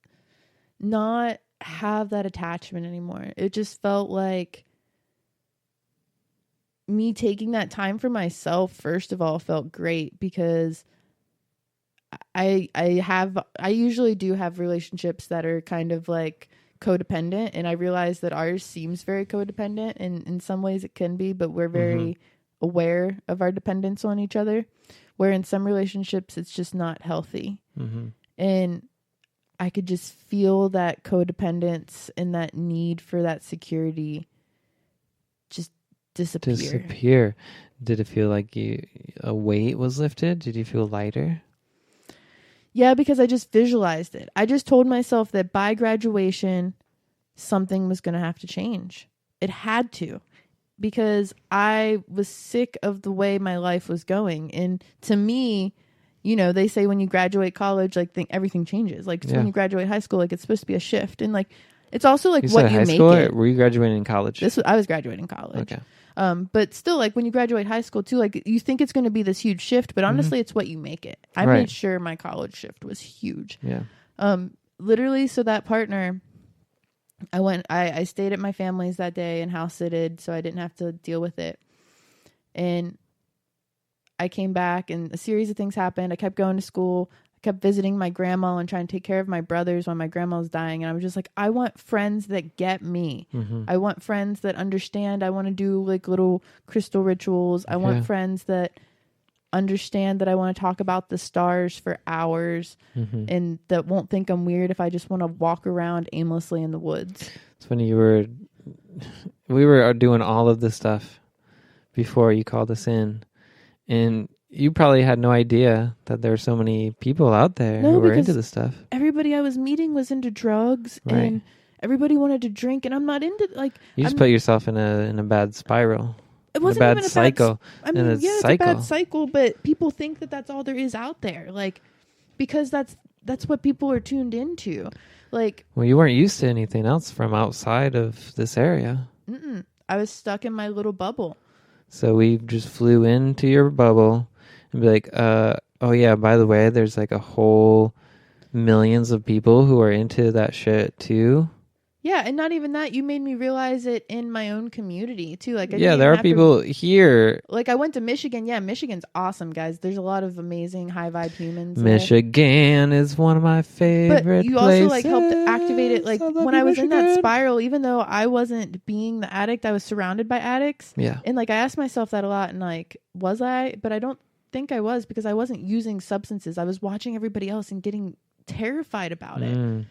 not have that attachment anymore. It just felt like me taking that time for myself, first of all, felt great, because I usually do have relationships that are kind of like codependent, and I realize that ours seems very codependent, and in some ways it can be, but we're very aware of our dependence on each other, where in some relationships it's just not healthy. And I could just feel that codependence and that need for that security disappear. Did it feel like a weight was lifted? Did you feel lighter? Yeah, because I just visualized it. I just told myself that by graduation, something was going to have to change. It had to, because I was sick of the way my life was going. And to me, you know, they say when you graduate college, like everything changes. Like so when you graduate high school, like it's supposed to be a shift. And like, it's also like what you high make school, it. Or were you graduating in college? I was graduating college. Okay. But still, like when you graduate high school too, like you think it's going to be this huge shift, but honestly, it's what you make it. I made sure my college shift was huge. Yeah. Literally, so that partner, I stayed at my family's that day and house sitted, so I didn't have to deal with it. And I came back and a series of things happened. I kept going to school. I kept visiting my grandma and trying to take care of my brothers when my grandma was dying. And I was just like, I want friends that get me. I want friends that understand. I want to do like little crystal rituals. I want friends that understand that I want to talk about the stars for hours and that won't think I'm weird if I just want to walk around aimlessly in the woods. It's funny, we were doing all of this stuff before you called us in, and you probably had no idea that there were so many people out there who were into this stuff. Everybody I was meeting was into drugs and everybody wanted to drink, and I'm not into like. You just put yourself in a bad spiral. It wasn't a bad even a cycle. It's a bad cycle, but people think that that's all there is out there, like because that's what people are tuned into. Like, well, you weren't used to anything else from outside of this area. I was stuck in my little bubble. So we just flew into your bubble and be like, oh yeah, by the way, there's like a whole millions of people who are into that shit too. Yeah, and not even that. You made me realize it in my own community too. Like, there are people here. Like, I went to Michigan. Yeah, Michigan's awesome, guys. There's a lot of amazing high vibe humans. Michigan is one of my favorite places. But you also like helped activate it. Like when I was in that spiral, even though I wasn't being the addict, I was surrounded by addicts. Yeah, and like I asked myself that a lot, and like, was I? But I don't think I was, because I wasn't using substances. I was watching everybody else and getting terrified about it,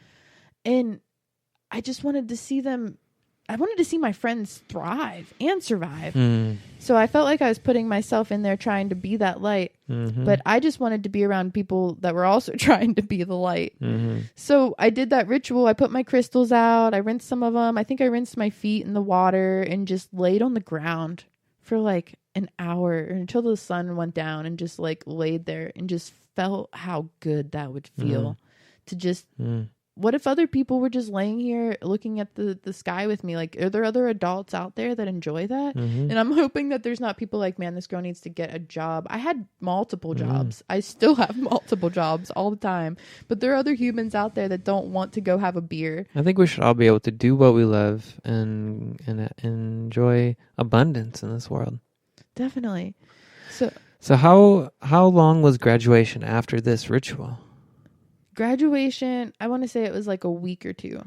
and I just wanted to see them. I wanted to see my friends thrive and survive. So I felt like I was putting myself in there trying to be that light. But I just wanted to be around people that were also trying to be the light. So I did that ritual. I put my crystals out. I rinsed some of them. I think I rinsed my feet in the water and just laid on the ground for like an hour until the sun went down, and just like laid there and just felt how good that would feel to just... What if other people were just laying here looking at the sky with me? Like, are there other adults out there that enjoy that? And I'm hoping that there's not people like, man, this girl needs to get a job. I had multiple jobs. I still have multiple jobs all the time. But there are other humans out there that don't want to go have a beer. I think we should all be able to do what we love and enjoy abundance in this world. Definitely. So how long was graduation after this ritual? Graduation, I want to say it was like a week or two.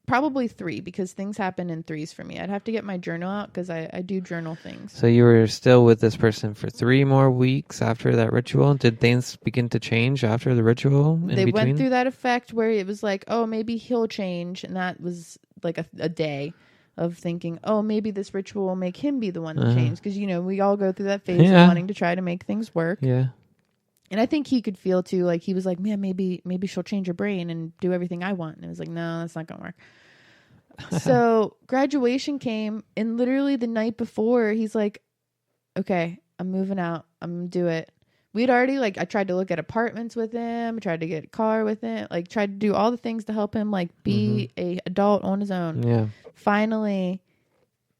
Probably 3, because things happen in 3s for me. I'd have to get my journal out, because I do journal things. So you were still with this person for 3 more weeks after that ritual? Did things begin to change after the ritual? They went through that effect where it was like, oh, maybe he'll change. And that was like a day of thinking, oh, maybe this ritual will make him be the one to change. Because, you know, we all go through that phase of wanting to try to make things work. Yeah. And I think he could feel too, like he was like, man, maybe she'll change her brain and do everything I want. And it was like, no, that's not going to work. So graduation came, and literally the night before, he's like, okay, I'm moving out. I'm going to do it. We'd already, like, I tried to look at apartments with him, tried to get a car with him, like tried to do all the things to help him like be a adult on his own. Yeah. Finally,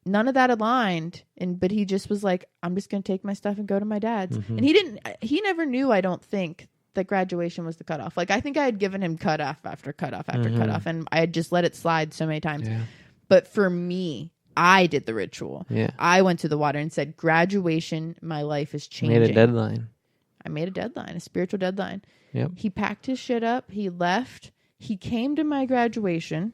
none of that aligned, but he just was like, I'm just going to take my stuff and go to my dad's. And he never knew, I don't think, that graduation was the cutoff. Like, I think I had given him cutoff after cutoff after cutoff, and I had just let it slide so many times. Yeah. But for me, I did the ritual. Yeah. I went to the water and said, graduation, my life is changing. Made a deadline. I made a deadline, a spiritual deadline. Yep. He packed his shit up. He left. He came to my graduation.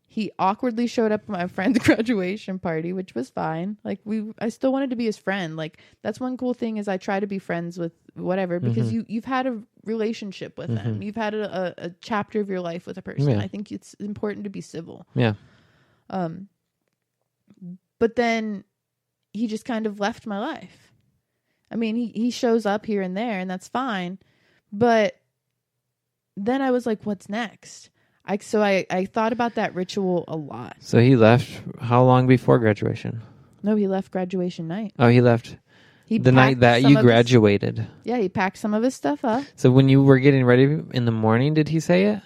He awkwardly showed up at my friend's graduation party, which was fine. Like, I still wanted to be his friend. Like, that's one cool thing, is I try to be friends with whatever, because you've had a relationship with them. You've had a chapter of your life with a person. Yeah. I think it's important to be civil. Yeah. But then he just kind of left my life. I mean, he shows up here and there, and that's fine. But then I was like, what's next? I thought about that ritual a lot. So he left how long before graduation? No, he left graduation night. Oh, he left the night that you graduated. He packed some of his stuff up. So when you were getting ready in the morning, did he say it?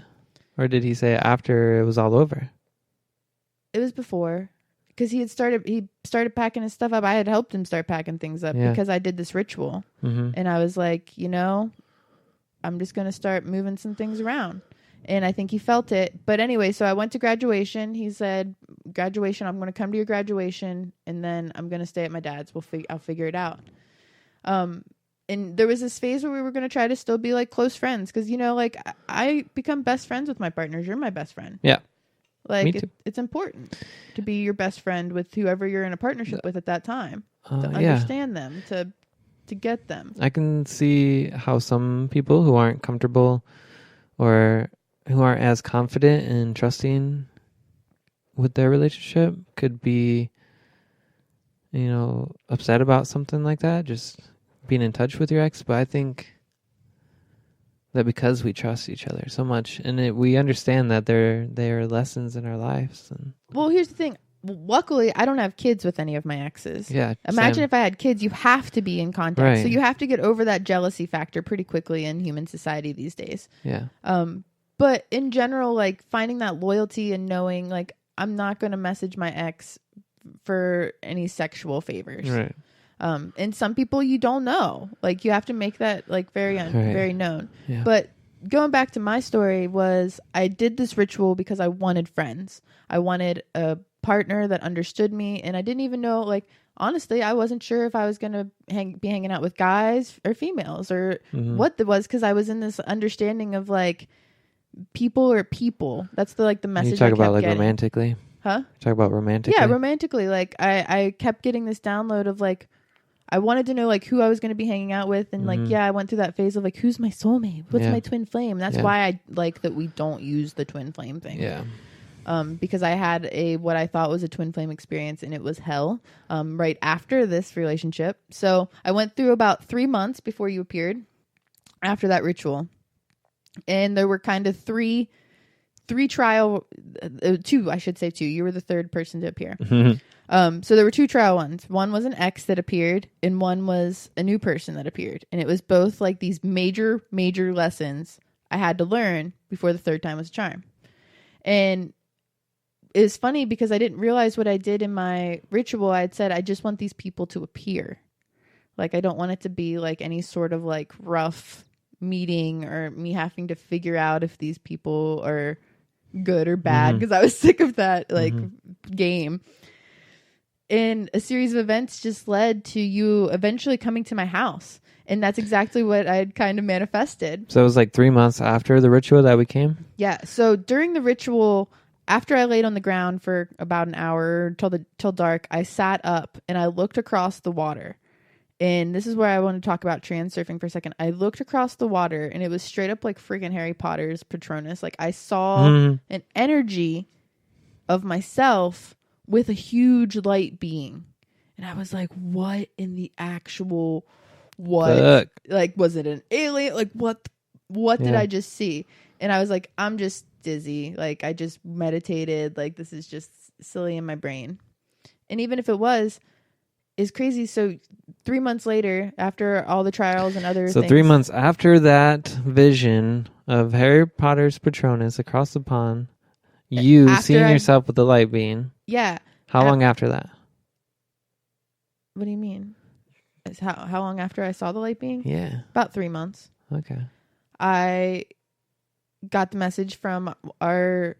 Or did he say it after it was all over? It was before. Because he started packing his stuff up. I had helped him start packing things up because I did this ritual. Mm-hmm. And I was like, I'm just going to start moving some things around. And I think he felt it. But anyway, so I went to graduation. He said, graduation, I'm going to come to your graduation. And then I'm going to stay at my dad's. I'll figure it out. And there was this phase where we were going to try to still be like close friends. Because, I become best friends with my partners. You're my best friend. Yeah. Like, it's important to be your best friend with whoever you're in a partnership with at that time. To understand them, to get them. I can see how some people who aren't comfortable or who aren't as confident and trusting with their relationship could be, upset about something like that, just being in touch with your ex. But I think that because we trust each other so much and we understand that there are lessons in our lives. Well, here's the thing. Luckily, I don't have kids with any of my exes. Yeah. Imagine if I had kids, you have to be in contact. Right. So you have to get over that jealousy factor pretty quickly in human society these days. Yeah. But in general, like finding that loyalty and knowing like I'm not going to message my ex for any sexual favors. Right. And some people you don't know, like you have to make that like very known. Yeah. But going back to my story was I did this ritual because I wanted friends. I wanted a partner that understood me. And I didn't even know, like, honestly, I wasn't sure if I was going to be hanging out with guys or females or what it was. Cause I was in this understanding of like people are people. That's the message. You talk I kept about like getting. romantically. Huh? Talk about romantically. Yeah. Romantically. Like I kept getting this download of like, I wanted to know like who I was going to be hanging out with. And like, I went through that phase of like, who's my soulmate? What's my twin flame? That's why I like that we don't use the twin flame thing. Yeah. Because I had what I thought was a twin flame experience and it was hell right after this relationship. So I went through about 3 months before you appeared after that ritual. And there were kind of three trial, two, I should say two. You were the third person to appear. So there were 2 trial ones. One was an ex that appeared and one was a new person that appeared. And it was both like these major lessons I had to learn before the third time was a charm. And it was funny because I didn't realize what I did in my ritual. I had said, I just want these people to appear. Like, I don't want it to be like any sort of like rough meeting or me having to figure out if these people are good or bad because I was sick of that like game. And a series of events just led to you eventually coming to my house. And that's exactly what I had kind of manifested. So it was like 3 months after the ritual that we came? Yeah. So during the ritual, after I laid on the ground for about an hour till dark, I sat up and I looked across the water. And this is where I want to talk about transurfing for a second. I looked across the water and it was straight up like freaking Harry Potter's Patronus. Like I saw an energy of myself with a huge light being. And I was like, what in the actual what? Fuck. Like, was it an alien? Like, what did I just see? And I was like, I'm just dizzy. Like, I just meditated. Like, this is just silly in my brain. And even if it was, it's crazy. So 3 months later, after all the trials and other things. 3 months after that vision of Harry Potter's Patronus across the pond, you seeing yourself with the light being. Yeah. How long after that? What do you mean? How long after I saw the light being? Yeah. About 3 months. Okay. I got the message from our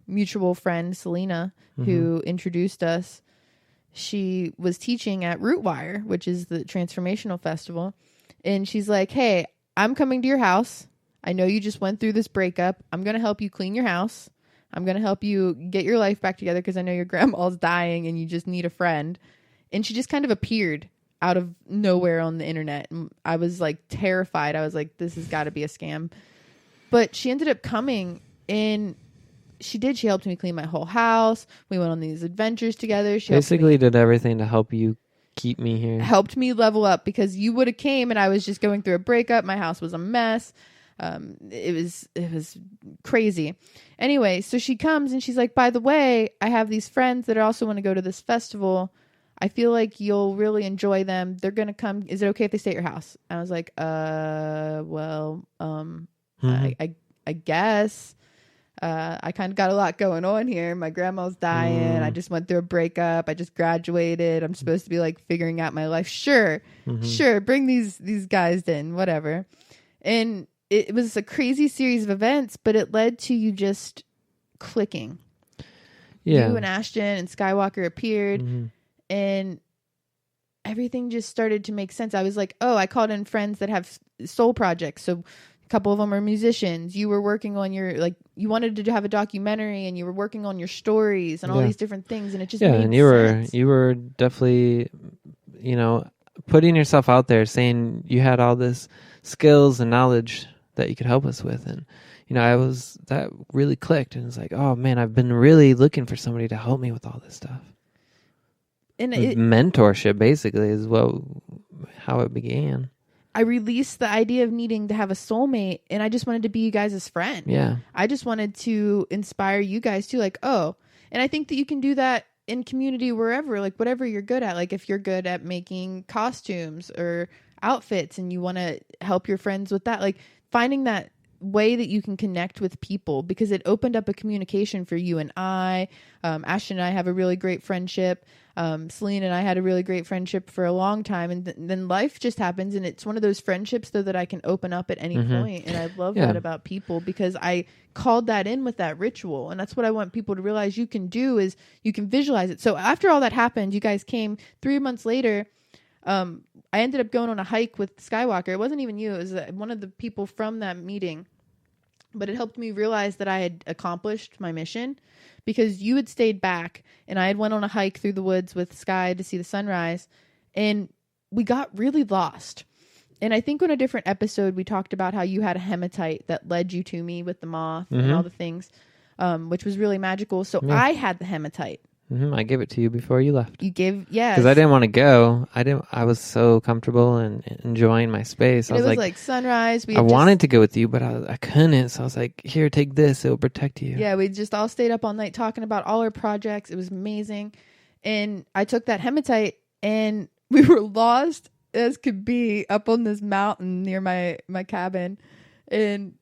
mutual friend, Selena, who introduced us. She was teaching at Rootwire, which is the transformational festival. And she's like, hey, I'm coming to your house. I know you just went through this breakup. I'm going to help you clean your house. I'm going to help you get your life back together because I know your grandma's dying and you just need a friend. And she just kind of appeared out of nowhere on the internet. And I was like terrified. I was like, this has got to be a scam. But she ended up coming and she did. She helped me clean my whole house. We went on these adventures together. She basically did everything to help you keep me here. Helped me level up, because you would have came and I was just going through a breakup. My house was a mess. It was crazy. Anyway, so she comes and she's like, by the way, I have these friends that also want to go to this festival. I feel like you'll really enjoy them. They're going to come. Is it okay if they stay at your house? And I was like, well, I guess. I kind of got a lot going on here. My grandma's dying. I just went through a breakup. I just graduated. I'm supposed to be like figuring out my life. Sure. Bring these guys in, whatever. And it was a crazy series of events, but it led to you just clicking. Yeah. You and Ashton and Skywalker appeared, and everything just started to make sense. I was like, oh, I called in friends that have soul projects. So a couple of them are musicians. You were working on you wanted to have a documentary, and you were working on your stories and all these different things. And it just made and sense. you were definitely, putting yourself out there, saying you had all this skills and knowledge that you could help us with. And, that really clicked. And it's like, oh man, I've been really looking for somebody to help me with all this stuff. And mentorship basically is how it began. I released the idea of needing to have a soulmate, and I just wanted to be you guys' friend. Yeah. I just wanted to inspire you guys too. Like, oh, and I think that you can do that in community wherever, like whatever you're good at. Like if you're good at making costumes or outfits and you want to help your friends with that, like finding that way that you can connect with people, because it opened up a communication for you and I. Ashton and I have a really great friendship. Celine and I had a really great friendship for a long time, and then life just happens, and it's one of those friendships though that I can open up at any point. And I love that about people, because I called that in with that ritual, and that's what I want people to realize you can do, is you can visualize it. So after all that happened, you guys came 3 months later. I ended up going on a hike with Skywalker. It wasn't even you. It was one of the people from that meeting. But it helped me realize that I had accomplished my mission, because you had stayed back and I had went on a hike through the woods with Sky to see the sunrise, and we got really lost. And I think on a different episode, we talked about how you had a hematite that led you to me with the moth and all the things, which was really magical. So I had the hematite. I gave it to you before you left. You gave, yes. Because I didn't want to go. I was so comfortable and enjoying my space. And it was like sunrise. I wanted to go with you, but I couldn't. So I was like, here, take this. It'll protect you. Yeah, we just all stayed up all night talking about all our projects. It was amazing. And I took that hematite, and we were lost as could be up on this mountain near my cabin. And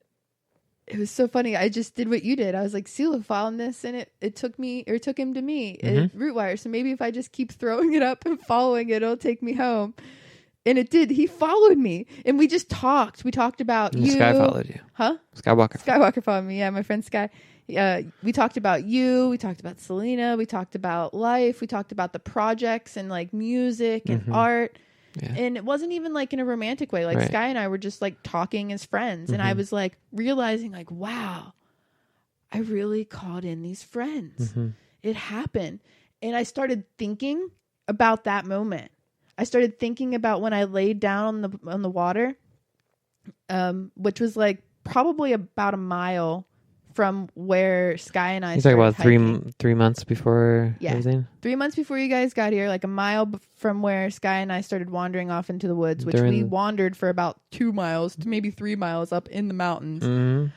it was so funny. I just did what you did. I was like, Selo, found this, and it took him to me, root wire. So maybe if I just keep throwing it up and following it, it'll take me home. And it did. He followed me, and we just talked. We talked about you. Sky followed you. Huh? Skywalker followed me. Yeah, my friend Sky. We talked about you. We talked about Selena. We talked about life. We talked about the projects and like music and art. Yeah. And it wasn't even like in a romantic way. Like Sky and I were just like talking as friends. And I was like realizing like, wow, I really called in these friends. It happened. And I started thinking about that moment. I started thinking about when I laid down on the water, which was like probably about a mile from where Sky and I started about hiking. 3 months before everything? 3 months before you guys got here, like a mile from where Sky and I started wandering off into the woods, which we wandered for about 2 miles to maybe 3 miles up in the mountains,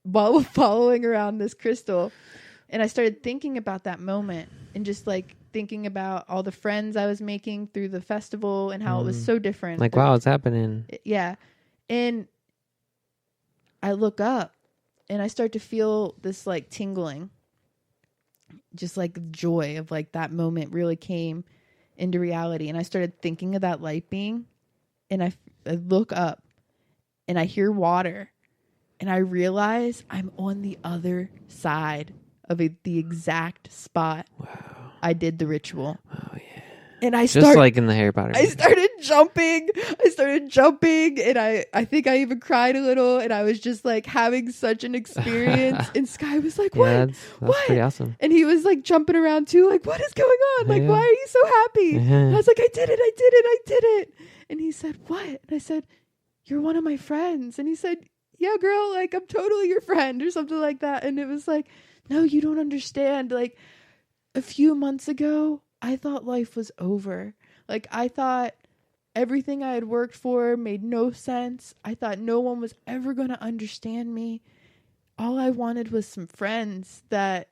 while following around this crystal. And I started thinking about that moment and just like thinking about all the friends I was making through the festival and how it was so different. Like, wow, it's happening. Yeah. And I look up, and I start to feel this like tingling, just like joy of like that moment really came into reality. And I started thinking of that light being, and I look up and I hear water, and I realize I'm on the other side of the exact spot. Wow. I did the ritual. Oh yeah. And I just like in the Harry Potter movie. I started jumping, and I think I even cried a little, and I was just like having such an experience. And Sky was like, "What? Yeah, that's pretty awesome." And he was like jumping around too, like, "What is going on? Like, why are you so happy?" And I was like, "I did it." And he said, "What?" And I said, "You're one of my friends." And he said, yeah, girl, like, I'm totally your friend or something like that. And it was like, no, you don't understand. Like, a few months ago, I thought life was over. Like, I thought everything I had worked for made no sense. I thought no one was ever going to understand me. All I wanted was some friends that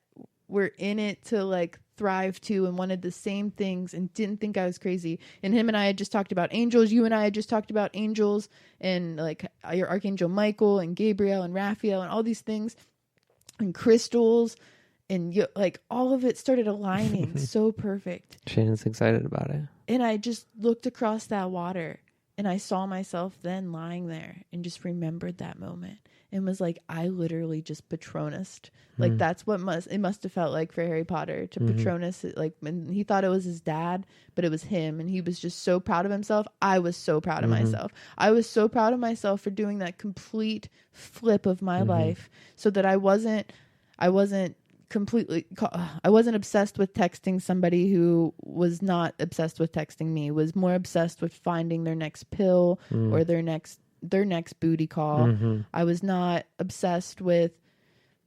were in it to, like, thrive too and wanted the same things and didn't think I was crazy. And him and I had just talked about angels. You and I had just talked about angels and, like, your Archangel Michael and Gabriel and Raphael and all these things and crystals. And like, all of it started aligning so perfect. Shannon's excited about it. And I just looked across that water and I saw myself then lying there and just remembered that moment and was like, I literally just patronused. Like, that's what it must have felt like for Harry Potter to patronus. Like, when he thought it was his dad, but it was him. And he was just so proud of himself. I was so proud of myself. I was so proud of myself for doing that complete flip of my life so that I wasn't obsessed with texting somebody who was not obsessed with texting me, was more obsessed with finding their next pill or their next booty call. I was not obsessed with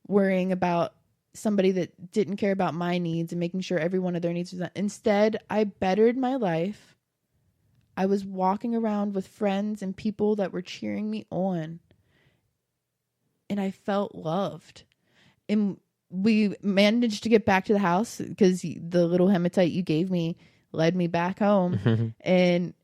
worrying about somebody that didn't care about my needs and making sure every one of their needs was met. Instead, I bettered my life. I was walking around with friends and people that were cheering me on. And I felt loved. And we managed to get back to the house because the little hematite you gave me led me back home. And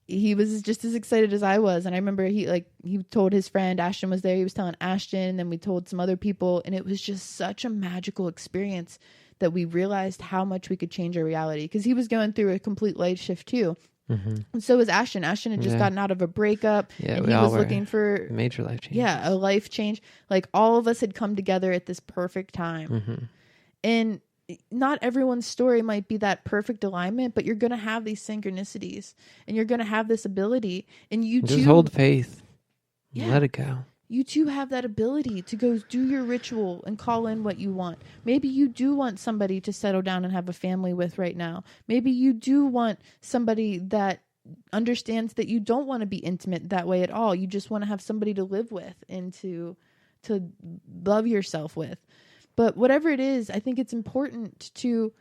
he was just as excited as I was. And I remember he told his friend, Ashton was there. He was telling Ashton, and then we told some other people. And it was just such a magical experience that we realized how much we could change our reality, because he was going through a complete life shift too. And so was Ashton. Ashton had just gotten out of a breakup, and he was looking for major life change. Yeah, a life change. Like, all of us had come together at this perfect time. And not everyone's story might be that perfect alignment, but you're going to have these synchronicities and you're going to have this ability. And you just hold faith. Let it go. You too have that ability to go do your ritual and call in what you want. Maybe you do want somebody to settle down and have a family with right now. Maybe you do want somebody that understands that you don't want to be intimate that way at all. You just want to have somebody to live with and to love yourself with. But whatever it is, I think it's important to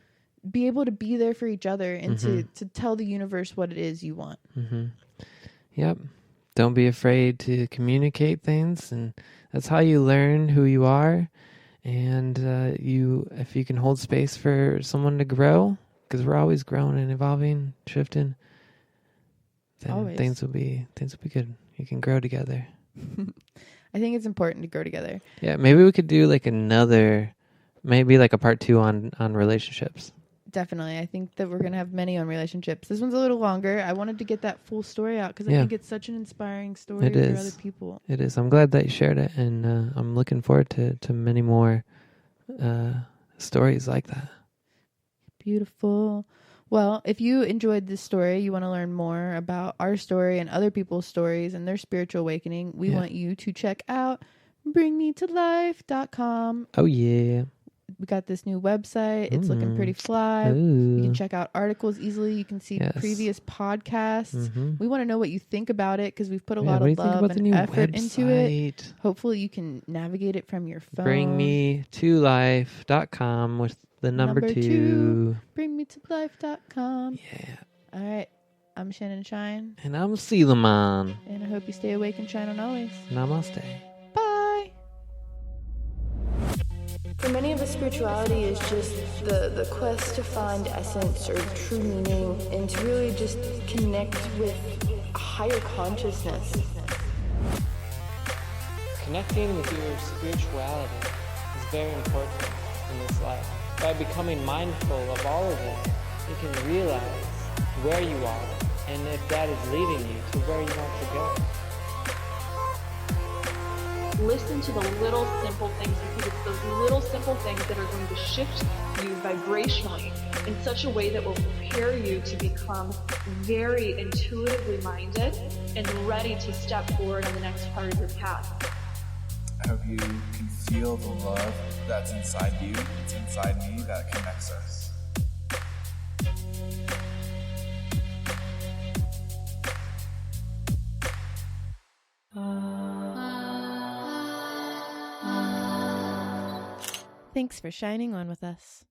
be able to be there for each other and to tell the universe what it is you want. Yep. Don't be afraid to communicate things, and that's how you learn who you are. And if you can hold space for someone to grow, because we're always growing and evolving, shifting, then things will be good. You can grow together. I think it's important to grow together. Yeah, maybe we could do like maybe like a part 2 on relationships. Definitely. I think that we're going to have many on relationships. This one's a little longer. I wanted to get that full story out because I think it's such an inspiring story for other people. It is. I'm glad that you shared it, and I'm looking forward to many more stories like that. Beautiful. Well, if you enjoyed this story, you want to learn more about our story and other people's stories and their spiritual awakening, we want you to check out bringmetolife.com. Oh, yeah. We got this new website. It's looking pretty fly. Ooh. You can check out articles easily. You can see previous podcasts. We want to know what you think about it because we've put a lot of love and effort into it. Hopefully you can navigate it from your phone. Bringmetolife.com with the number 2. Bringmetolife.com. Yeah. All right. I'm Shannon Shine. And I'm Selaman. And I hope you stay awake and shine on always. Namaste. Bye. For many of us, spirituality is just the quest to find essence or true meaning and to really just connect with a higher consciousness. Connecting with your spirituality is very important in this life. By becoming mindful of all of it, you can realize where you are and if that is leading you to where you want to go. Listen to the little simple things, because it's those little simple things that are going to shift you vibrationally in such a way that will prepare you to become very intuitively minded and ready to step forward on the next part of your path. I hope you can feel the love that's inside you, it's inside me, that connects us. Thanks for shining on with us.